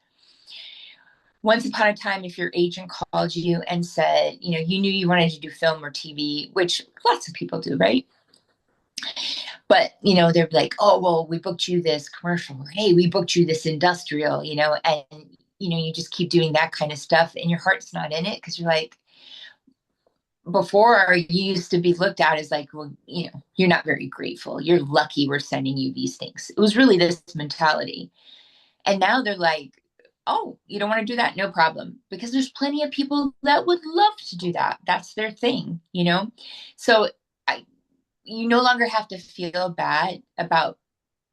Once upon a time, if your agent called you and said, you knew you wanted to do film or TV, which lots of people do, right? But they're like, oh well, we booked you this commercial, or hey, we booked you this industrial, and you just keep doing that kind of stuff, and your heart's not in it because you're like, before you used to be looked at as like, well, you're not very grateful. You're lucky we're sending you these things. It was really this mentality. And now they're like, oh, you don't want to do that? No problem. Because there's plenty of people that would love to do that. That's their thing. So I, you no longer have to feel bad about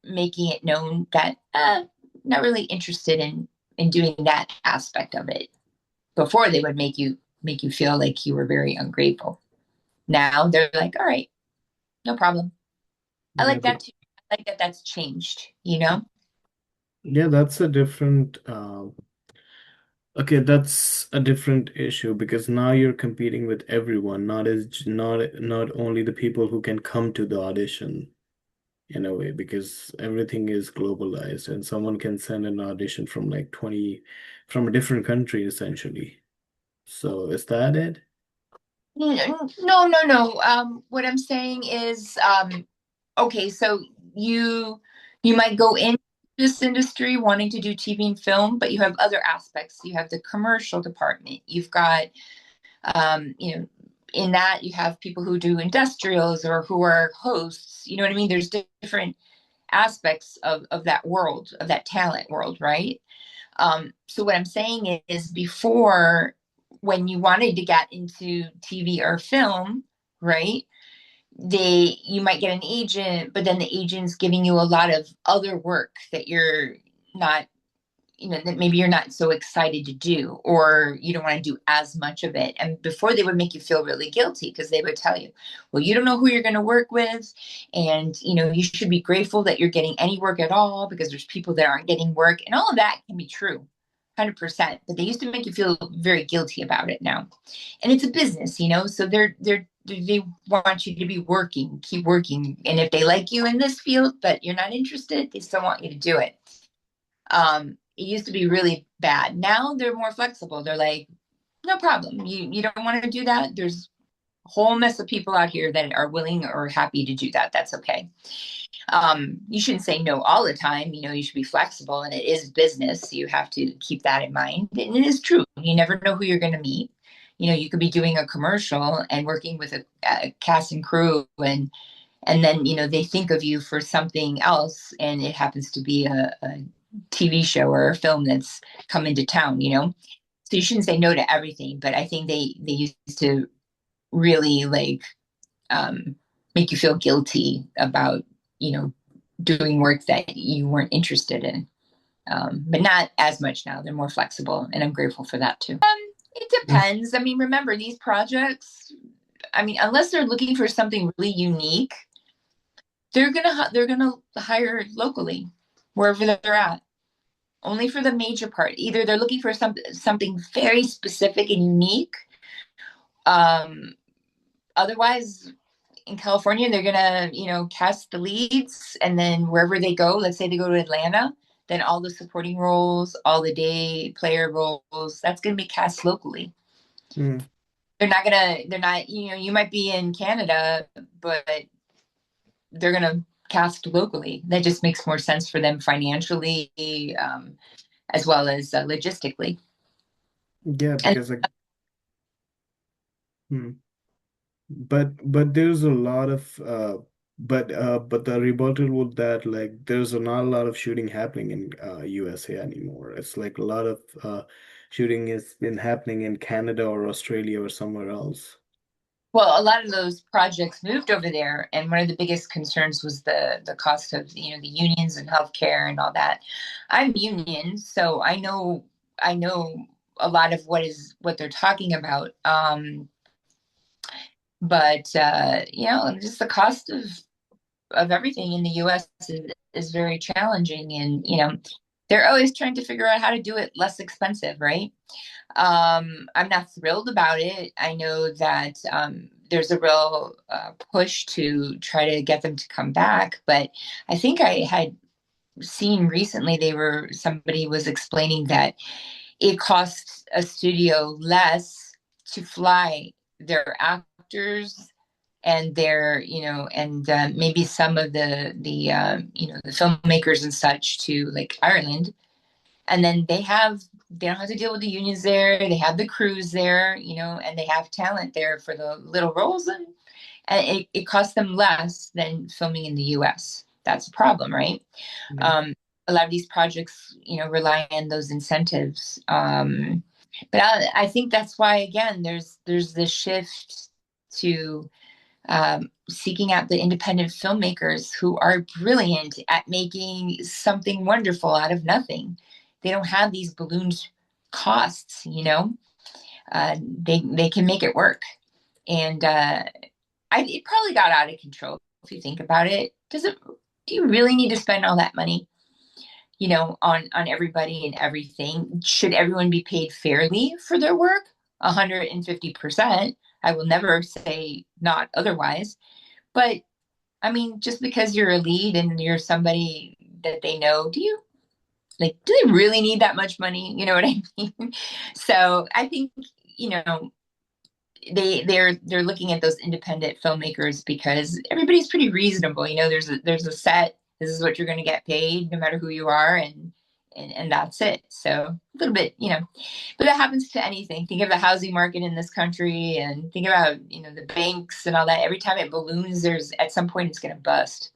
making it known that not really interested in doing that aspect of it. Before they would make you feel like you were very ungrateful. Now they're like, all right, no problem. I Yeah, like that too. I like that that's changed. yeah, that's a different okay, that's a different issue because now you're competing with everyone, not only the people who can come to the audition in a way, because everything is globalized and someone can send an audition from like 20 from a different country essentially. So is that it? No, no, no. What I'm saying is, okay, so you might go in this industry wanting to do TV and film, but you have other aspects. You have the commercial department. You've got, in that you have people who do industrials or who are hosts. You know what I mean? There's different aspects of that world, of that talent world, right? So what I'm saying is before, when you wanted to get into TV or film, right? You might get an agent, but then the agent's giving you a lot of other work that you're not, that maybe you're not so excited to do, or you don't want to do as much of it. And before, they would make you feel really guilty because they would tell you, well, you don't know who you're going to work with. And, you should be grateful that you're getting any work at all because there's people that aren't getting work. And all of that can be true, 100%. But they used to make you feel very guilty about it now. And it's a business. So they want you to be working, keep working. And if they like you in this field, but you're not interested, they still want you to do it. It used to be really bad. Now they're more flexible. They're like, no problem. You don't want to do that. There's a whole mess of people out here that are willing or happy to do that. That's okay. You shouldn't say no all the time. You should be flexible, and it is business. So you have to keep that in mind. And it is true. You never know who you're going to meet. You could be doing a commercial and working with a cast and crew, and and then they think of you for something else, and it happens to be a TV show or a film that's come into town. So you shouldn't say no to everything, but I think they used to really like um, make you feel guilty about you know doing work that you weren't interested in. But not as much now. They're more flexible, and I'm grateful for that too. It Mm, depends. I mean, remember these projects. I mean, unless they're looking for something really unique, they're gonna hire locally, wherever they're at. Only for the major part. Either they're looking for something very specific and unique. Um, Otherwise, in California, they're gonna, cast the leads, and then wherever they go, let's say they go to Atlanta, then all the supporting roles, all the day player roles, that's gonna be cast locally. mm. They're not, you might be in Canada, but they're gonna cast locally. That just makes more sense for them financially, as well as logistically. Yeah, And because like, hmm. But there's a lot of but the rebuttal with that, like there's not a lot of shooting happening in USA anymore. It's like a lot of shooting has been happening in Canada or Australia or somewhere else. well, a lot of those projects moved over there, and one of the biggest concerns was the cost of the unions and healthcare and all that. I'm union, so I know a lot of what they're talking about. But just the cost of everything in the U.S. is very challenging, and they're always trying to figure out how to do it less expensive, right? I'm not thrilled about it. I know that there's a real push to try to get them to come back, but I think I had seen recently somebody was explaining that it costs a studio less to fly their actors and maybe some of the filmmakers and such to like Ireland, and then they don't have to deal with the unions there. They have the crews there, and they have talent there for the little roles, and it costs them less than filming in the U.S. That's a problem, right? Mm. um, a lot of these projects rely on those incentives, but I think that's why, again, there's this shift to seeking out the independent filmmakers who are brilliant at making something wonderful out of nothing. They don't have these ballooned costs. They can make it work, and it probably got out of control if you think about it. Do you really need to spend all that money? On everybody and everything. Should everyone be paid fairly for their work? 150%. I will never say not otherwise. But I mean, just because you're a lead and you're somebody that they know, do they really need that much money? You know what I mean? So I think, you know, they're looking at those independent filmmakers because everybody's pretty reasonable. There's a set. This is what you're going to get paid, no matter who you are, and that's it. So a little bit, but that happens to anything. Think of the housing market in this country, and think about the banks and all that. Every time it balloons, there's at some point it's going to bust.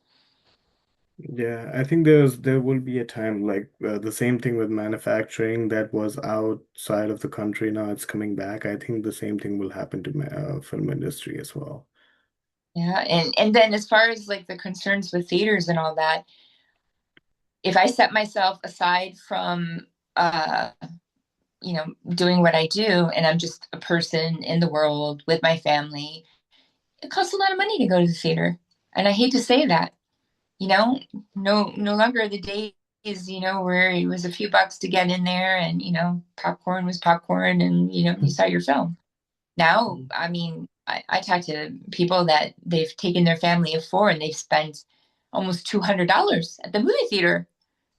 Yeah, I think there will be a time like the same thing with manufacturing that was outside of the country. Now it's coming back. I think the same thing will happen to film industry as well. Yeah, and then as far as like the concerns with theaters and all that, if I set myself aside from doing what I do, and I'm just a person in the world with my family, it costs a lot of money to go to the theater. And I hate to say that, you know, no longer are the days, where it was a few bucks to get in there, and, popcorn was popcorn, and, you saw your film. Now, Mm. I mean, I talk to people that they've taken their family of four and they've spent almost $200 at the movie theater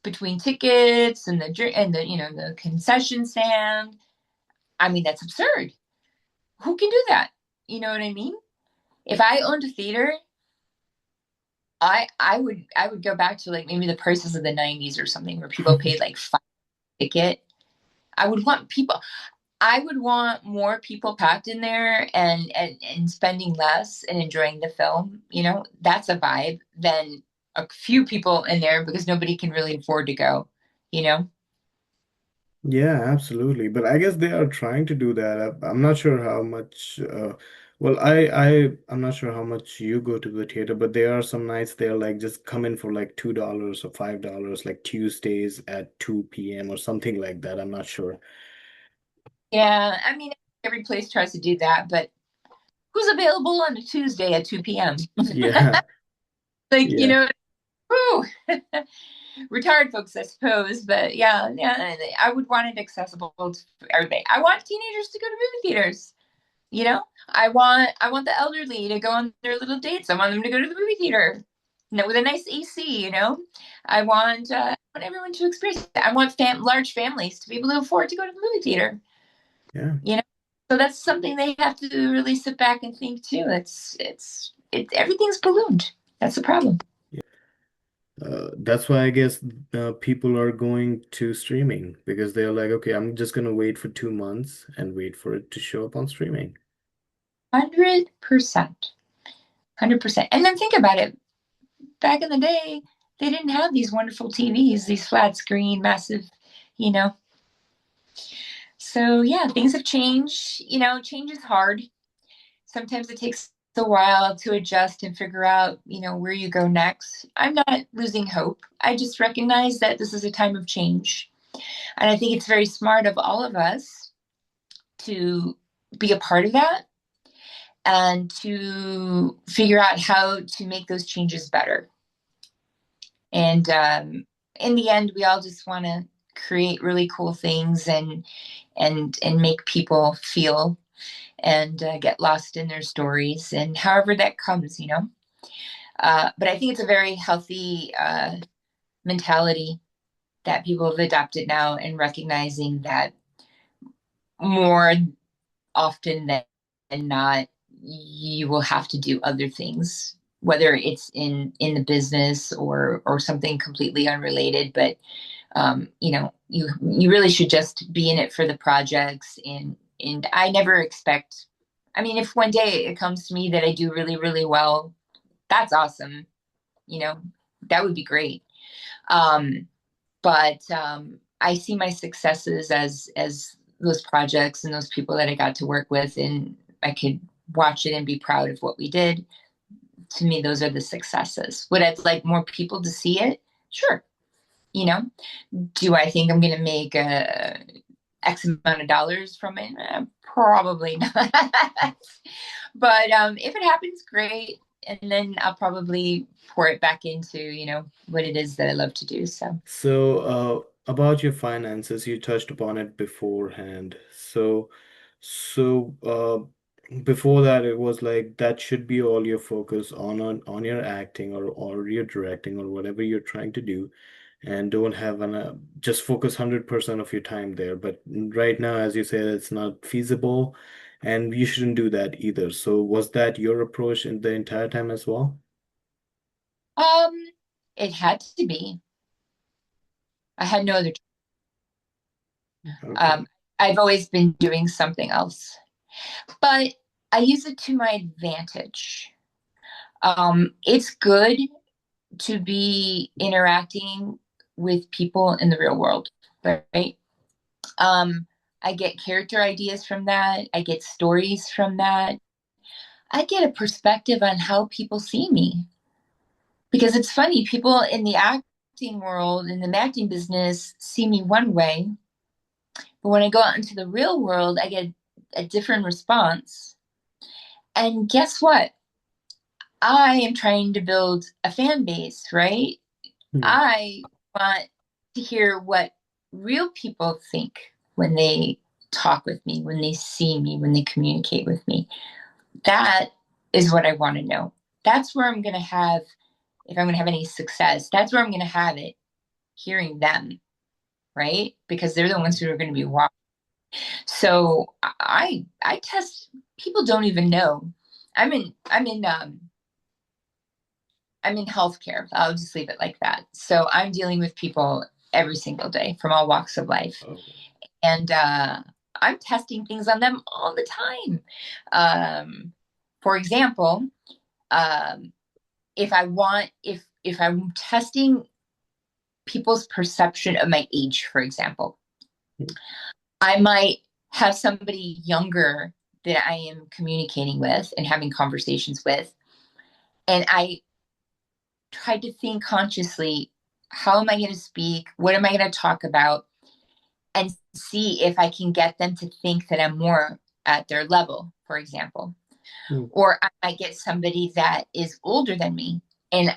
between tickets and the concession stand. I mean, that's absurd. Who can do that? You know what I mean? If I owned a theater, I would go back to like maybe the prices of the 90s or something where people paid like five ticket. I would want people. I would want more people packed in there and spending less and enjoying the film. That's a vibe than a few people in there because nobody can really afford to go, you know? Yeah, absolutely. But I guess they are trying to do that. I'm not sure how much. Well, I'm not sure how much you go to the theater, but there are some nights they're like just come in for like $2 or $5, like Tuesdays at 2 p.m. or something like that. I'm not sure. Yeah, I mean, every place tries to do that, but who's available on a Tuesday at 2 p.m.? Yeah, Like, yeah, whew. Retired folks, I suppose, but yeah, yeah, I would want it accessible to everybody. I want teenagers to go to movie theaters. I want the elderly to go on their little dates. I want them to go to the movie theater, with a nice AC. I want everyone to experience that. I want large families to be able to afford to go to the movie theater. yeah. You know, so that's something they have to really sit back and think too. Everything's ballooned. That's the problem. That's why I guess people are going to streaming because they're like, okay, I'm just gonna wait for 2 months and wait for it to show up on streaming. 100%. 100%. And then think about it. Back in the day, they didn't have these wonderful TVs, these flat screen, massive, you know. So yeah, things have changed. Change is hard. Sometimes it takes a while to adjust and figure out, where you go next. I'm not losing hope. I just recognize that this is a time of change. And I think it's very smart of all of us to be a part of that and to figure out how to make those changes better. And in the end, we all just want to create really cool things and make people feel and get lost in their stories and however that comes. But I think it's a very healthy mentality that people have adopted now and recognizing that more often than not, you will have to do other things, whether it's in the business or something completely unrelated. But you really should just be in it for the projects. And I never expect. I mean, if one day it comes to me that I do really really well, that's awesome. You know, that would be great. Um, but I see my successes as those projects and those people that I got to work with, and I could watch it and be proud of what we did. To me, those are the successes. Would I like more people to see it? Sure. You know, do I think I'm going to make X amount of dollars from it? Probably not. But if it happens, great. And then I'll probably pour it back into, what it is that I love to do. So. So, about your finances, you touched upon it beforehand. Before that, it was like that should be all your focus on your acting or your directing or whatever you're trying to do, and don't have just focus 100% of your time there. But right now, as you said, it's not feasible, and you shouldn't do that either. So, was that your approach in the entire time as well? Um, it had to be. I had no other. Okay. Um, I've always been doing something else, but I use it to my advantage. It's good to be interacting with people in the real world, right? Um, I get character ideas from that. I get stories from that. I get a perspective on how people see me because it's funny. People in the acting world, in the acting business, see me one way, but when I go out into the real world, I get a different response. And guess what? I am trying to build a fan base, right? Hmm. I want to hear what real people think when they talk with me, when they see me, when they communicate with me. That is what I want to know. That's where I'm going to have, if I'm going to have any success, that's where I'm going to have it, hearing them, right? Because they're the ones who are going to be watching. So I test. People don't even know. I'm in healthcare. I'll just leave it like that. So I'm dealing with people every single day from all walks of life. Oh. And I'm testing things on them all the time. For example, um, if I'm testing people's perception of my age, for example, I might have somebody younger that I am communicating with and having conversations with, and I try to think consciously, how am I going to speak? What am I going to talk about? And see if I can get them to think that I'm more at their level, for example. Mm. Or I might get somebody that is older than me, and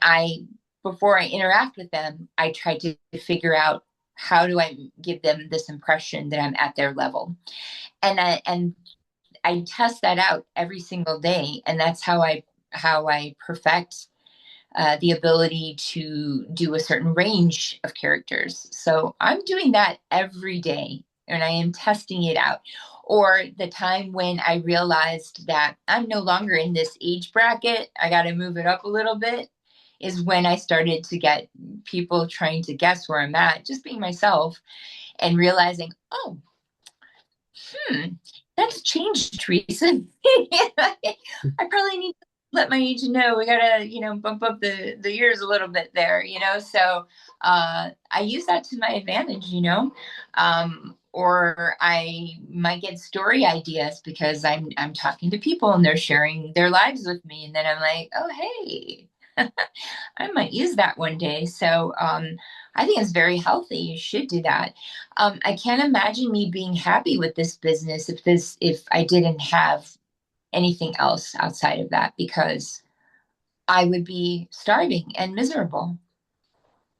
before I interact with them, I try to figure out how do I give them this impression that I'm at their level. And I test that out every single day, and that's how I perfect the ability to do a certain range of characters. So I'm doing that every day, and I am testing it out. Or the time when I realized that I'm no longer in this age bracket, I got to move it up a little bit, is when I started to get people trying to guess where I'm at, just being myself and realizing, oh, that's changed recently. I probably need to let my agent know we gotta, bump up the years a little bit there, So I use that to my advantage, or I might get story ideas because I'm talking to people and they're sharing their lives with me, and then I'm like, oh hey, I might use that one day. So I think it's very healthy. You should do that. I can't imagine me being happy with this business if I didn't have anything else outside of that, because I would be starving and miserable.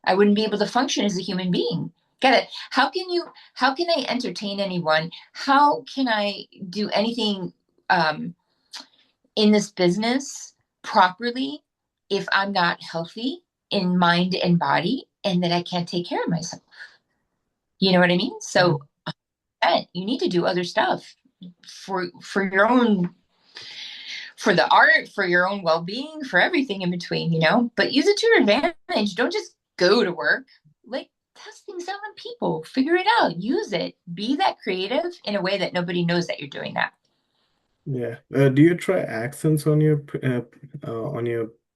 I wouldn't be able to function as a human being. Get it? How can I entertain anyone? How can I do anything um, in this business properly if I'm not healthy in mind and body, and that I can't take care of myself? You know what I mean? Yeah. So you need to do other stuff for your own, for the art, for your own well-being, for everything in between, but use it to your advantage. Don't just go to work. Like, test things out on people, figure it out, use it, be that creative in a way that nobody knows that you're doing that. Yeah. Do you try accents on your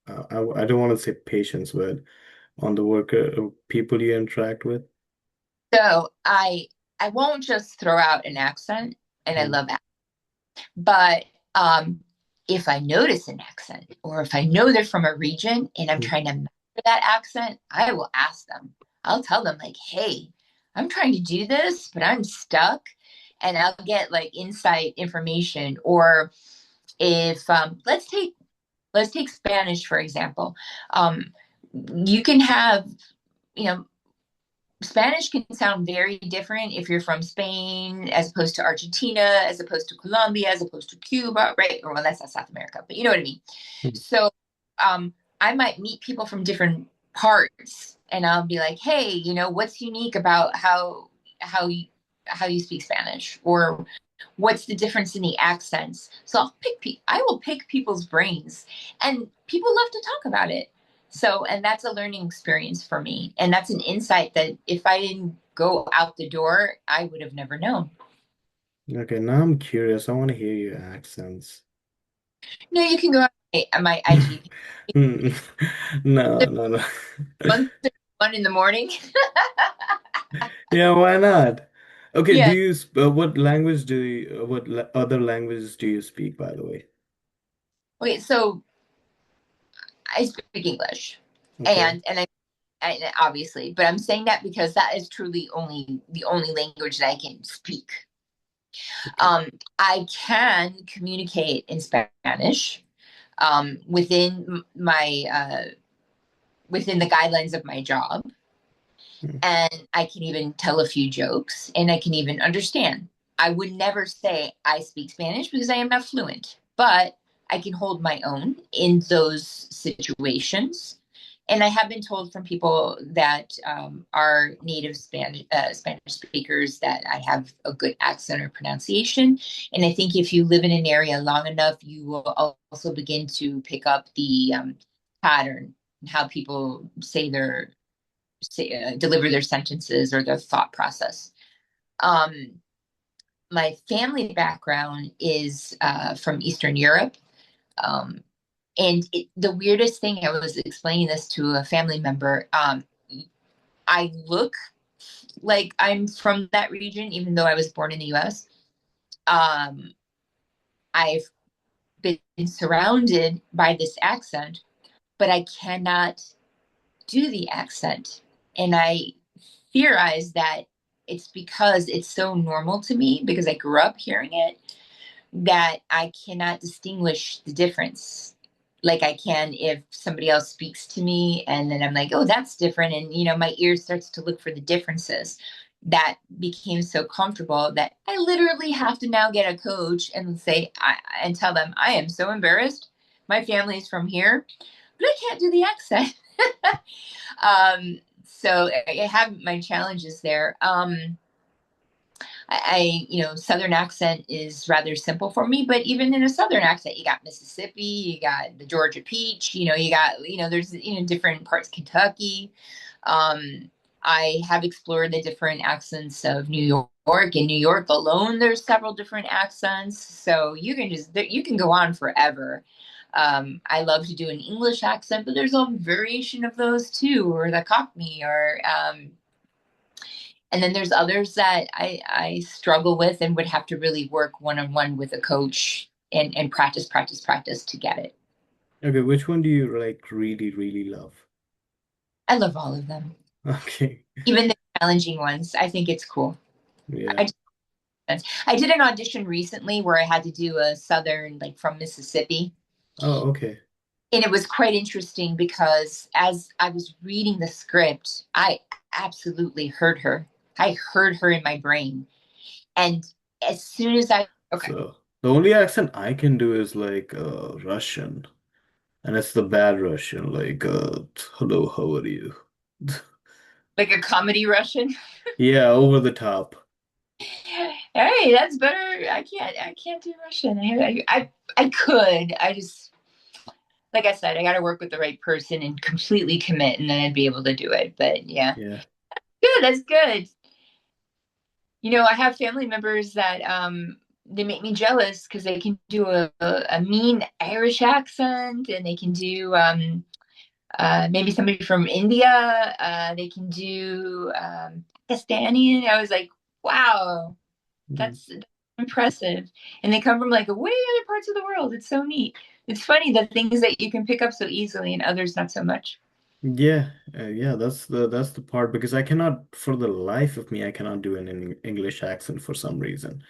I don't want to say patients, but on the worker people you interact with? So I won't just throw out an accent, and I Mm. love that. But if I notice an accent, or if I know they're from a region and I'm Mm. trying to master that accent, I will ask them. I'll tell them, like, hey, I'm trying to do this, but I'm stuck. And I'll get like insight information. Or if let's take Spanish, for example. Um, you can have, you know, Spanish can sound very different if you're from Spain as opposed to Argentina, as opposed to Colombia, as opposed to Cuba, right? Or well, that's not South America, but you know what I mean. Mm. So I might meet people from different parts, and I'll be like, hey, what's unique about how you how you speak Spanish, or what's the difference in the accents? So I will pick people's brains, and people love to talk about it. So, and that's a learning experience for me, and that's an insight that if I didn't go out the door, I would have never known. Okay, now I'm curious. I want to hear your accents. No, you can go on my IG. Mm. No, no, no. One, one in the morning. Yeah, why not? Okay, Yeah. what language do you, other languages do you speak, by the way? Okay, so I speak English, Okay. and obviously, but I'm saying that because that is truly only the only language that I can speak. Okay. Um, I can communicate in Spanish within the guidelines of my job, Mm. and I can even tell a few jokes, and I can even understand. I would never say I speak Spanish because I am not fluent, but I can hold my own in those situations. And I have been told from people that are native Spanish speakers that I have a good accent or pronunciation. And I think if you live in an area long enough, you will also begin to pick up the pattern, how people deliver their sentences or their thought process. Um, my family background is from Eastern Europe. Um, and the weirdest thing, I was explaining this to a family member. I look like I'm from that region, even though I was born in the US. Um, I've been surrounded by this accent, but I cannot do the accent. And I theorize that it's because it's so normal to me because I grew up hearing it that I cannot distinguish the difference like I can if somebody else speaks to me and then I'm like, oh, that's different. And, my ear starts to look for the differences. That became so comfortable that I literally have to now get a coach and and tell them, I am so embarrassed. My family's from here, but I can't do the accent. So I have my challenges there. Southern accent is rather simple for me, but even in a Southern accent, you got Mississippi, you got the Georgia peach, you got, there's, different parts, Kentucky. Um, I have explored the different accents of New York. In New York alone, there's several different accents. So you can go on forever. I love to do an English accent, but there's a variation of those too, or the Cockney, and then there's others that I struggle with and would have to really work one on one with a coach and practice, practice, practice to get it. Okay, which one do you like really, really love? I love all of them, Okay. even the challenging ones. I think it's cool. Yeah. I I did an audition recently where I had to do a Southern, like from Mississippi. Oh, okay. And it was quite interesting because as I was reading the script, I absolutely heard her. I heard her in my brain. And as soon as okay, So the only accent I can do is like Russian, and it's the bad Russian, like hello, how are you? like a comedy Russian. Yeah, over the top. Hey, that's better. I can't do Russian. I could. I just, like I said, I got to work with the right person and completely commit, and then I'd be able to do it. But yeah, Yeah. good. That's good. I have family members that they make me jealous because they can do a mean Irish accent, and they can do maybe somebody from India. They can do Pakistani. I was like, wow, Mm. that's impressive. And they come from like way other parts of the world. It's so neat. It's funny the things that you can pick up so easily and others not so much. Yeah, yeah, that's the part because I cannot, for the life of me, I cannot do an English accent for some reason.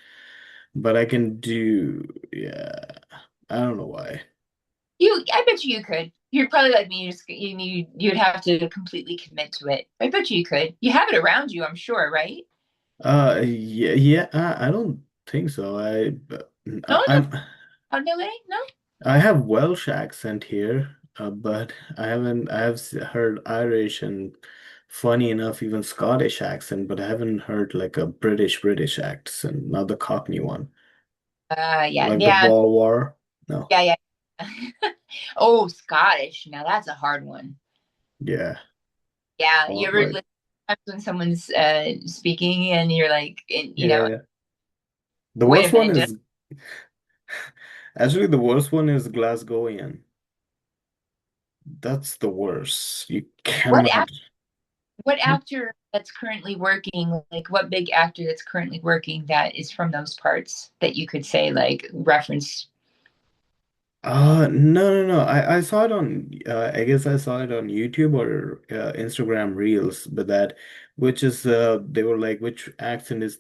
But I can do, yeah, I don't know why. I bet you could. You're probably like me. You'd have to completely commit to it. I bet you could. You have it around you, I'm sure, right? Yeah, yeah, I don't think so. No, no, I'm out in LA, no. I have Welsh accent here, but I have heard Irish and funny enough, even Scottish accent, but I haven't heard like a British accent, not the Cockney one, Yeah, like the yeah, Ball War. No, yeah, yeah. Oh, Scottish. Now that's a hard one. yeah, Yeah, you or ever like listen when someone's speaking and you're like, yeah. The wait a worst one minute, is actually the worst one is Glasgowian. That's the worst. You what cannot. what actor that's currently working, like what big actor that's currently working that is from those parts that you could say like reference? No, no, no. I saw it on, I guess I saw it on YouTube or Instagram Reels, but which is, they were like, which accent is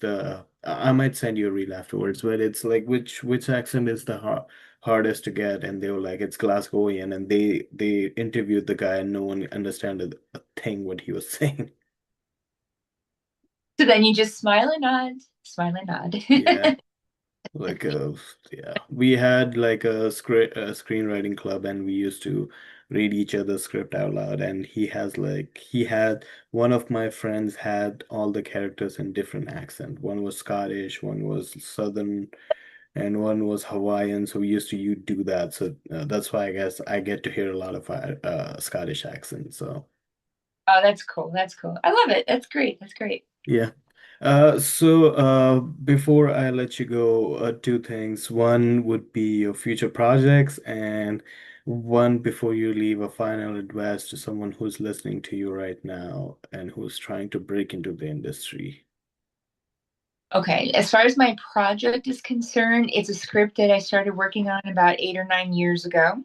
I might send you a reel afterwards, but it's like, which accent is the hardest to get? And they were like, it's Glasgowian, and they interviewed the guy, and no one understood a thing what he was saying. So then you just smile and Yeah. nod. Like yeah, we had like a screenwriting club, and we used to read each other's script out loud. And he had one of my friends had all the characters in different accent. One was Scottish, one was Southern, and one was Hawaiian. So we used to you do that. So that's why I guess I get to hear a lot of Scottish accent. So Oh, that's cool. That's cool. I love it. That's great. That's great. yeah. Before I let you go, two things. One would be your future projects, and one before you leave, a final advice to someone who's listening to you right now and who's trying to break into the industry. Okay, as far as my project is concerned, it's a script that I started working on about 8 or 9 years ago.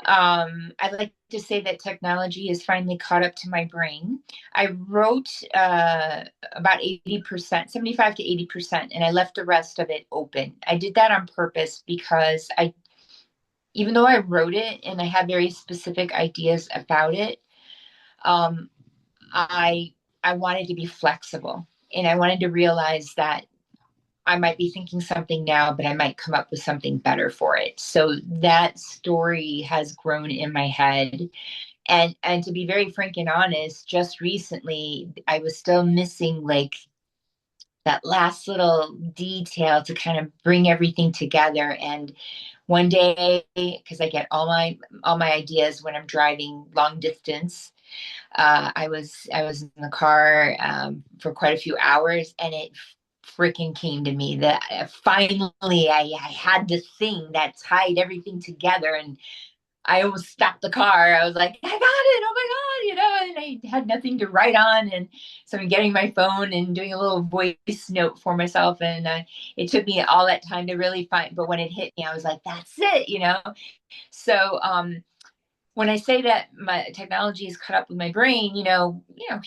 I'd like to say that technology has finally caught up to my brain. I wrote about 80%, 75 to 80%, and I left the rest of it open. I did that on purpose because even though I wrote it and I had very specific ideas about it, um, I I wanted to be flexible, and I wanted to realize that I might be thinking something now, but I might come up with something better for it. So that story has grown in my head. And to be very frank and honest, just recently I was still missing like that last little detail to kind of bring everything together. And one day, because I get all my ideas when I'm driving long distance, I was in the car for quite a few hours, and it freaking came to me that finally I had this thing that tied everything together, and I almost stopped the car. I was like, I got it! Oh my god! And I had nothing to write on, and so I'm getting my phone and doing a little voice note for myself, and it took me all that time to really find. But when it hit me, I was like, that's it. So when I say that my technology is cut up with my brain,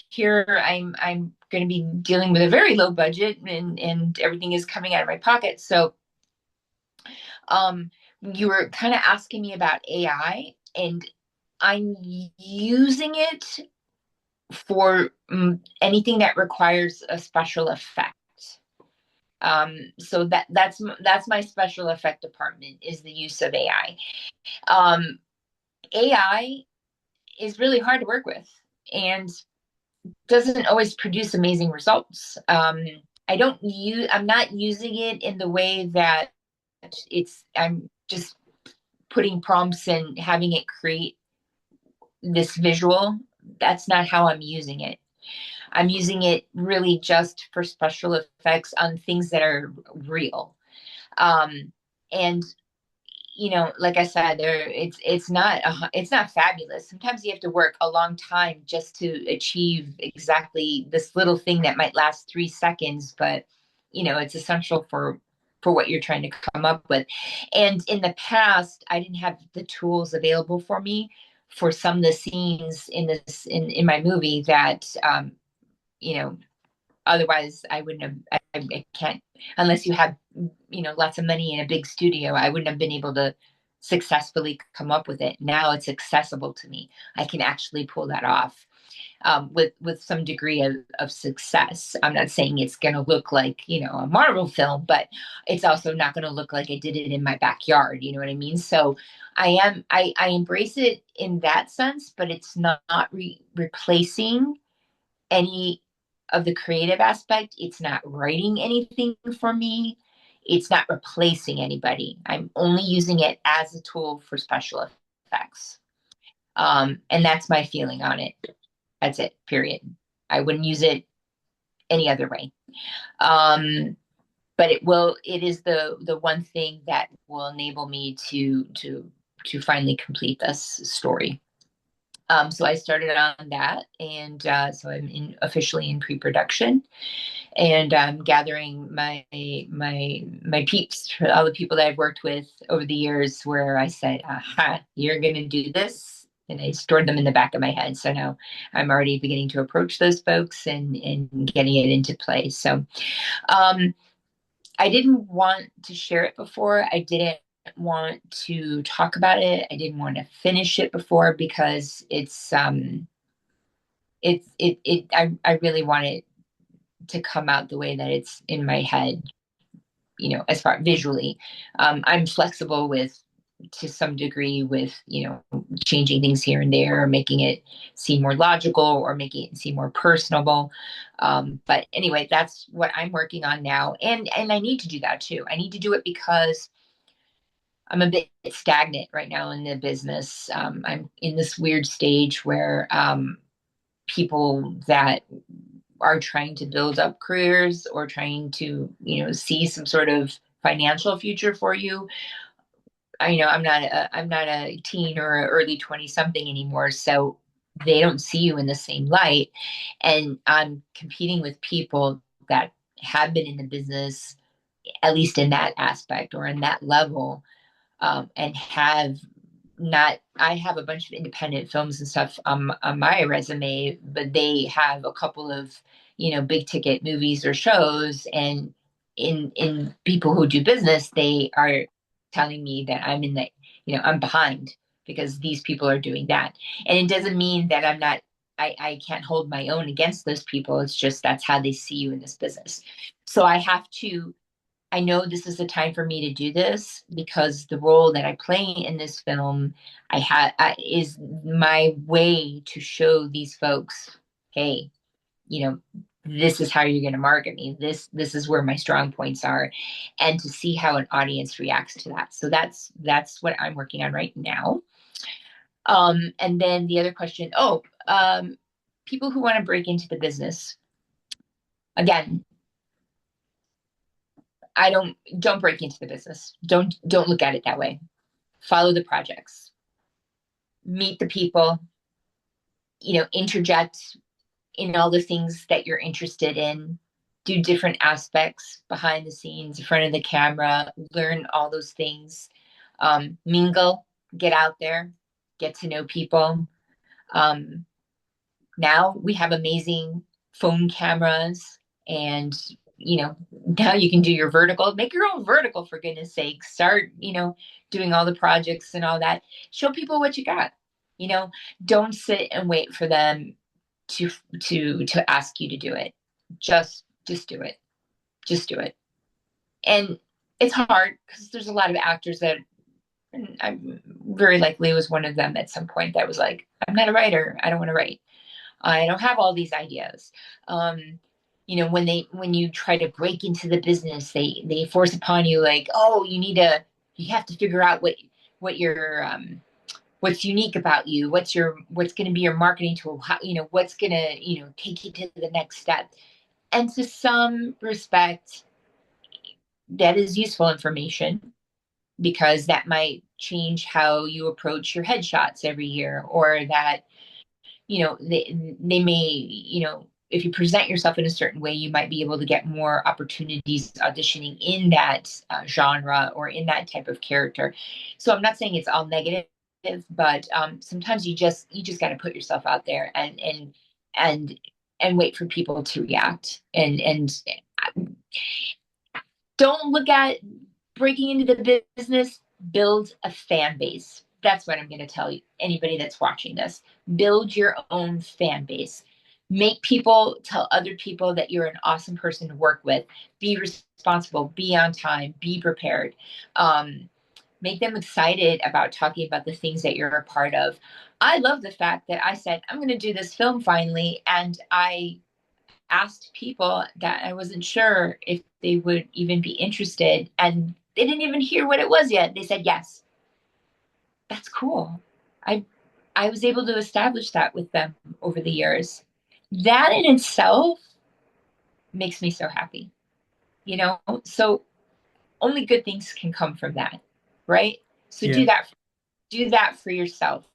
here I'm going to be dealing with a very low budget, and everything is coming out of my pocket. So, um, you were kind of asking me about AI, and I'm using it for anything that requires a special effect. So that's my special effect department is the use of AI. AI is really hard to work with, and doesn't always produce amazing results. I'm not using it in the way that I'm just putting prompts and having it create this visual. That's not how I'm using it. I'm using it really just for special effects on things that are real. And like I said, it's not fabulous. Sometimes you have to work a long time just to achieve exactly this little thing that might last 3 seconds, but it's essential for what you're trying to come up with. And in the past, I didn't have the tools available for me for some of the scenes in my movie that you know otherwise I wouldn't have. I can't, unless you have lots of money in a big studio. I wouldn't have been able to successfully come up with it. Now it's accessible to me. I can actually pull that off with some degree of success. I'm not saying it's going to look like a Marvel film, but it's also not going to look like I did it in my backyard. You know what I mean? So I embrace it in that sense, but it's not replacing any of the creative aspect. It's not writing anything for me. It's not replacing anybody. I'm only using it as a tool for special effects. And that's my feeling on it. That's it, period. I wouldn't use it any other way. Um, but it is the one thing that will enable me to finally complete this story. So I started on that, and so officially in pre-production, and I'm gathering my peeps, all the people that I've worked with over the years, where I said, "Aha, you're going to do this," and I stored them in the back of my head. So now I'm already beginning to approach those folks and getting it into play. So um, I didn't want to share it before. I didn't want to talk about it. I didn't want to finish it before because I really want it to come out the way that it's in my head, as far visually. I'm flexible to some degree with, changing things here and there, or making it seem more logical, or making it seem more personable. But anyway, that's what I'm working on now. And I need to do that too. I need to do it because I'm a bit stagnant right now in the business. I'm in this weird stage where people that are trying to build up careers or trying to, see some sort of financial future for you. I'm not a teen or an early 20 something anymore, so they don't see you in the same light. And I'm competing with people that have been in the business, at least in that aspect or in that level, and have not I have a bunch of independent films and stuff on my resume, but they have a couple of, big ticket movies or shows. And in people who do business, they are telling me that I'm behind because these people are doing that. And it doesn't mean that I can't hold my own against those people. It's just that's how they see you in this business. So I know this is the time for me to do this because the role that I play in this film, is my way to show these folks, hey, you know, this is how you're going to market me. This is where my strong points are, and to see how an audience reacts to that. So that's what I'm working on right now. And then the other question, people who want to break into the business. Again, I don't break into the business. Don't look at it that way. Follow the projects, meet the people, interject in all the things that you're interested in, do different aspects behind the scenes, in front of the camera, learn all those things, mingle, get out there, get to know people. Um, Now we have amazing phone cameras, and now you can do your vertical, make your own vertical, for goodness sake. Start, doing all the projects and all that. Show people what you got. you know don't sit and wait for them to to ask you to do it. Just do it. Just do it. And it's hard because there's a lot of actors that, and I very likely was one of them at some point, that was like, I'm not a writer, I don't want to write, I don't have all these ideas. When you try to break into the business, they force upon you, like, oh, you have to figure out what your what's unique about you, what's going to be your marketing tool, how, what's going to, take you to the next step. And to some respect, that is useful information, because that might change how you approach your headshots every year, or that, they may, if you present yourself in a certain way, you might be able to get more opportunities auditioning in that genre or in that type of character. So I'm not saying it's all negative, but sometimes you just got to put yourself out there and and wait for people to react. And don't look at breaking into the business. Build a fan base. That's what I'm going to tell you, anybody that's watching this. Build your own fan base. Make people tell other people that you're an awesome person to work with. Be responsible, be on time, be prepared. Make them excited about talking about the things that you're a part of. I love the fact that I said, I'm going to do this film finally, and I asked people that I wasn't sure if they would even be interested, and they didn't even hear what it was yet. They said yes. That's cool. I I was able to establish that with them over the years. That in itself makes me so happy. So only good things can come from that, right? So Yeah. do that for yourself.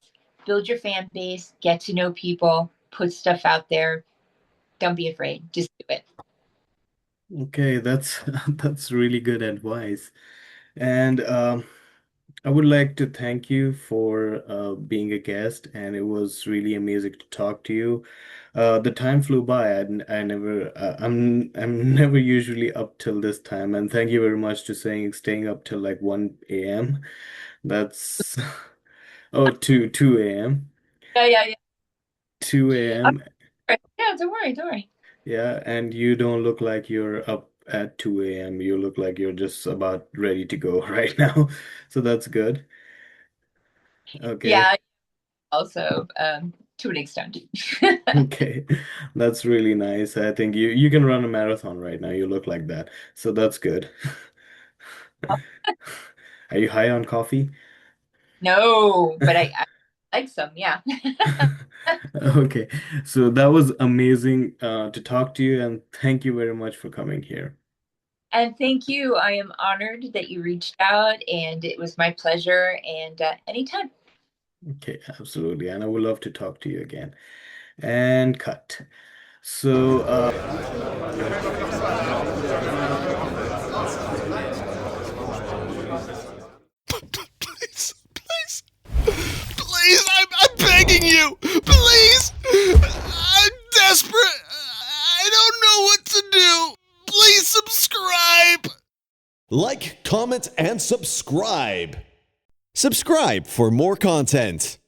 Build your fan base, get to know people, put stuff out there. Don't be afraid. Just do it. Okay, that's that's really good advice. And I would like to thank you for being a guest, and it was really amazing to talk to you. The time flew by. I never, I'm never usually up till this time, and thank you very much to staying up till like 1 a.m. That's oh 2 a.m. Yeah, yeah, yeah. 2 a.m. Yeah, don't worry, don't worry. Yeah, and you don't look like you're up at 2 a.m. You look like you're just about ready to go right now. So that's good. Okay. Yeah, also, to an extent. Okay. That's really nice. I think you can run a marathon right now. You look like that. So that's good. Are you high on coffee? No, but I like some, yeah. Okay, so that was amazing to talk to you, and thank you very much for coming here. And thank you. I am honored that you reached out, and it was my pleasure. And anytime. Okay, absolutely, and I would love to talk to you again. And cut. So, Please, please, please, I'm begging you. Please. I'm desperate. I don't know what to do. Please subscribe. Like, comment, and subscribe. Subscribe for more content.